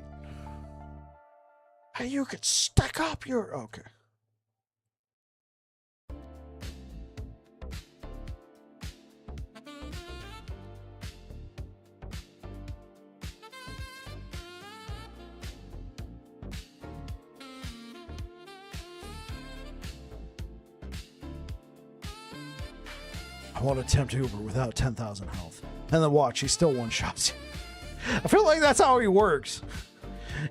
Hey, you could stack up your... Okay. I want to attempt Uber without 10,000 health. And then watch, he still one-shots you. I feel like that's how he works.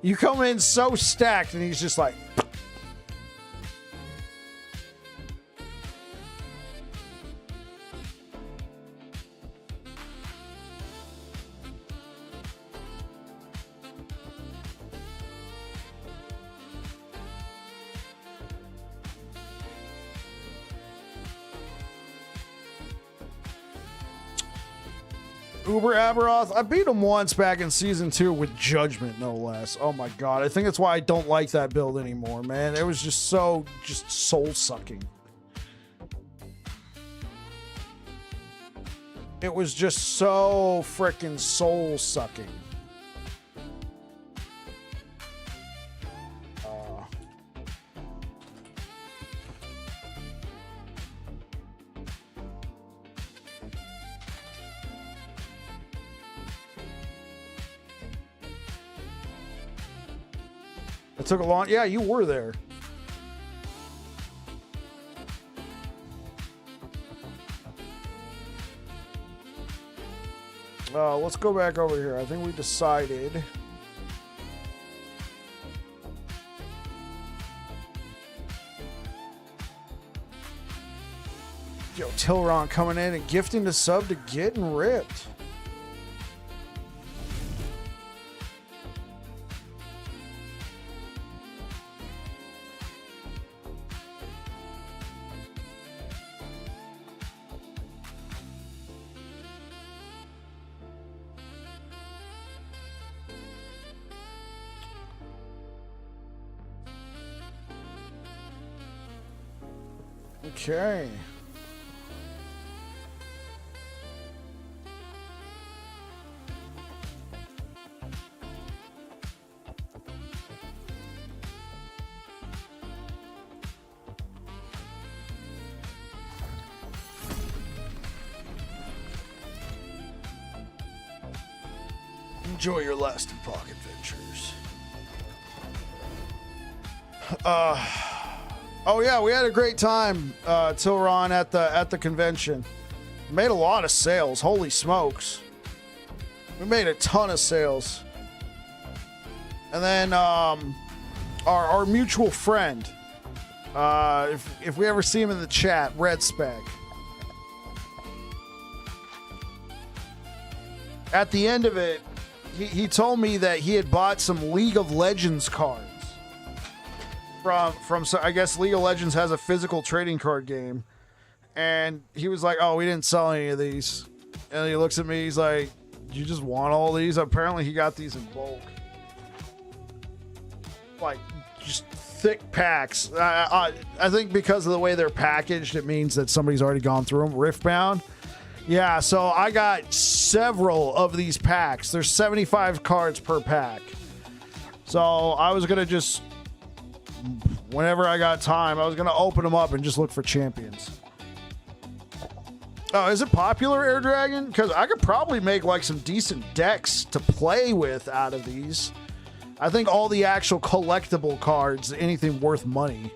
You come in so stacked and he's just like... Uber Aberoth, I beat him once back in season 2 with Judgment, no less. Oh my god, I think that's why I don't like that build anymore, man. It was just so, soul-sucking. It was just so freaking soul-sucking. It took a long... Yeah, you were there. Let's go back over here. I think we decided... Yo, Tilron coming in and gifting the sub to Getting Ripped. Okay. Enjoy your last Epoch adventures. Oh yeah, we had a great time, Tilron, at the convention. Made a lot of sales. Holy smokes, we made a ton of sales. And then our mutual friend, if we ever see him in the chat, Red Spec. At the end of it, he told me that he had bought some League of Legends cards. From I guess League of Legends has a physical trading card game, and he was like, "Oh, we didn't sell any of these." And he looks at me, he's like, "You just want all these?" Apparently, he got these in bulk, like just thick packs. I think because of the way they're packaged, it means that somebody's already gone through them. Riftbound, yeah. So I got several of these packs. There's 75 cards per pack, so I was gonna just. Whenever I got time, I was going to open them up and just look for champions. Oh, is it popular, Air Dragon? Because I could probably make like some decent decks to play with out of these. I think all the actual collectible cards, anything worth money.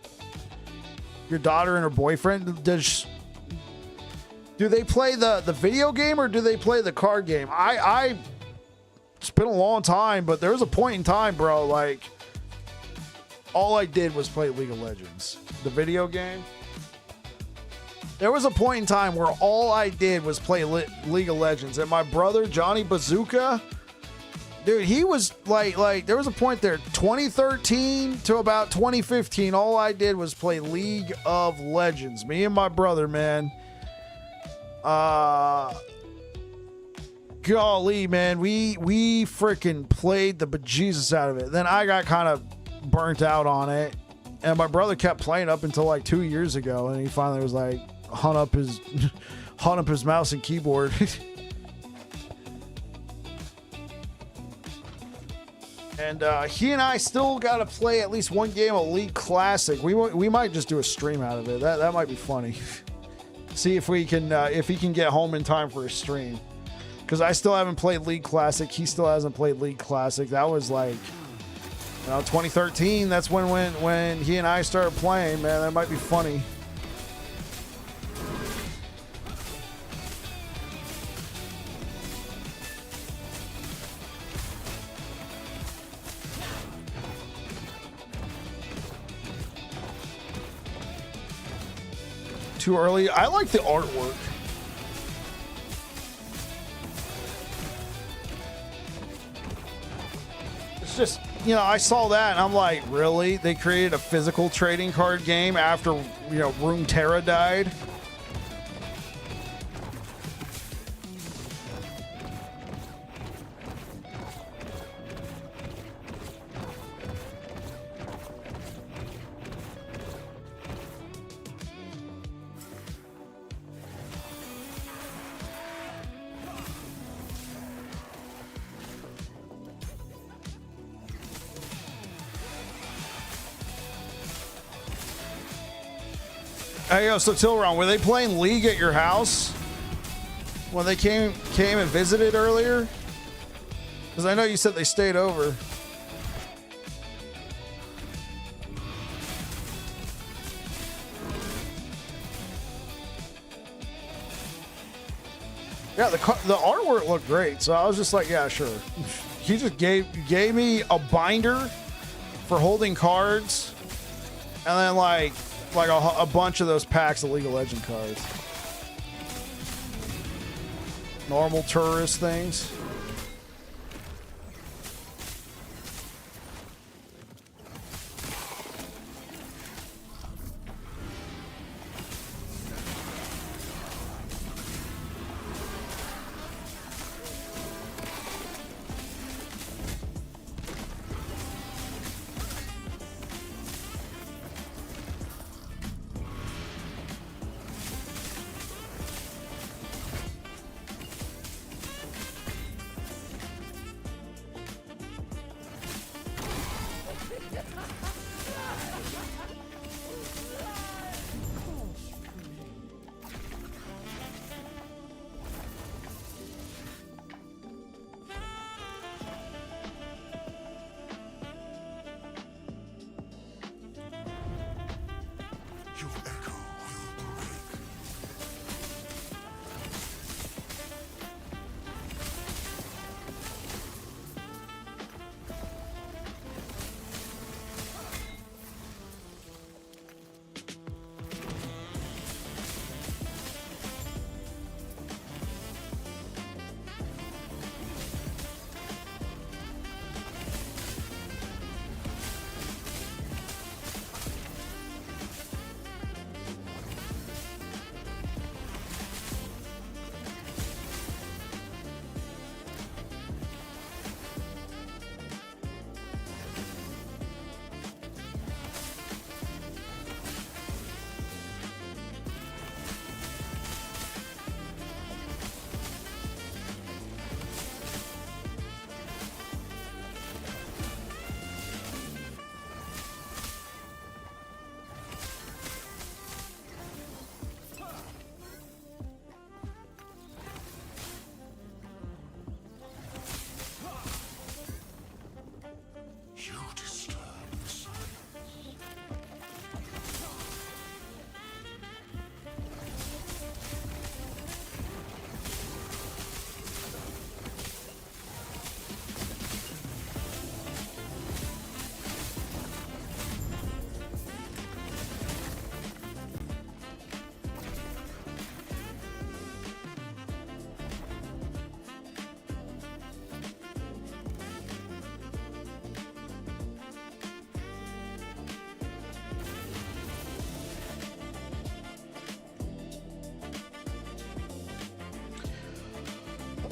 Your daughter and her boyfriend, do they play the video game or do they play the card game? It's been a long time, but there was a point in time, bro, like... all I did was play League of Legends. The video game. There was a point in time where all I did was play League of Legends. And my brother, Johnny Bazooka, dude, he was like, there was a point there, 2013 to about 2015, all I did was play League of Legends. Me and my brother, man. Golly, man, we freaking played the bejesus out of it. Then I got kind of burnt out on it, and my brother kept playing up until like 2 years ago, and he finally was like hunt up his mouse and keyboard. And he and I still got to play at least one game of League Classic. We might just do a stream out of it. That might be funny. See if we can if he can get home in time for a stream, because I still haven't played League Classic. He still hasn't played League Classic. That was like, 2013, that's when he and I started playing, man. That might be funny. too early. I like the artwork. It's just, you know, I saw that and I'm like, really? They created a physical trading card game after, you know, Runeterra died? Hey, yo, so Tilron, were they playing League at your house when they came and visited earlier? Because I know you said they stayed over. Yeah, the artwork looked great, so I was just like, yeah, sure. He just gave me a binder for holding cards, and then like a bunch of those packs of League of Legends cards. Normal tourist things.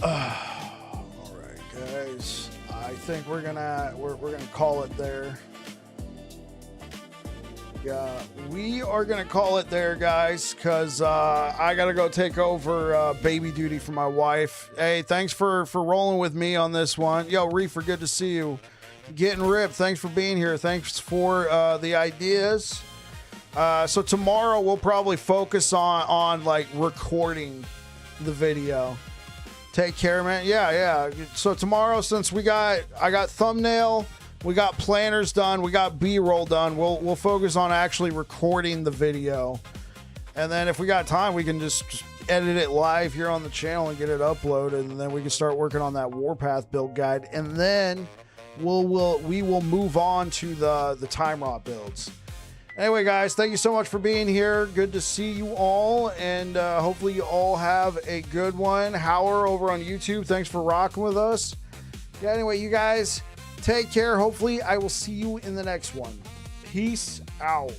All right, guys. I think we're gonna call it there. Yeah, we are gonna call it there, guys, because I gotta go take over baby duty for my wife. Hey, thanks for rolling with me on this one. Yo, Reefer, good to see you. Getting ripped. Thanks for being here. Thanks for the ideas. So tomorrow we'll probably focus on like recording the video. Take care, man. Yeah. So tomorrow, since I got thumbnail, we got planners done, we got B-roll done, we'll focus on actually recording the video. And then if we got time, we can just edit it live here on the channel and get it uploaded, and then we can start working on that Warpath build guide. And then we will move on to the Time Rot builds. Anyway, guys, thank you so much for being here. Good to see you all, and hopefully you all have a good one. Howard over on YouTube, thanks for rocking with us. Yeah, anyway, you guys take care. Hopefully I will see you in the next one. Peace out.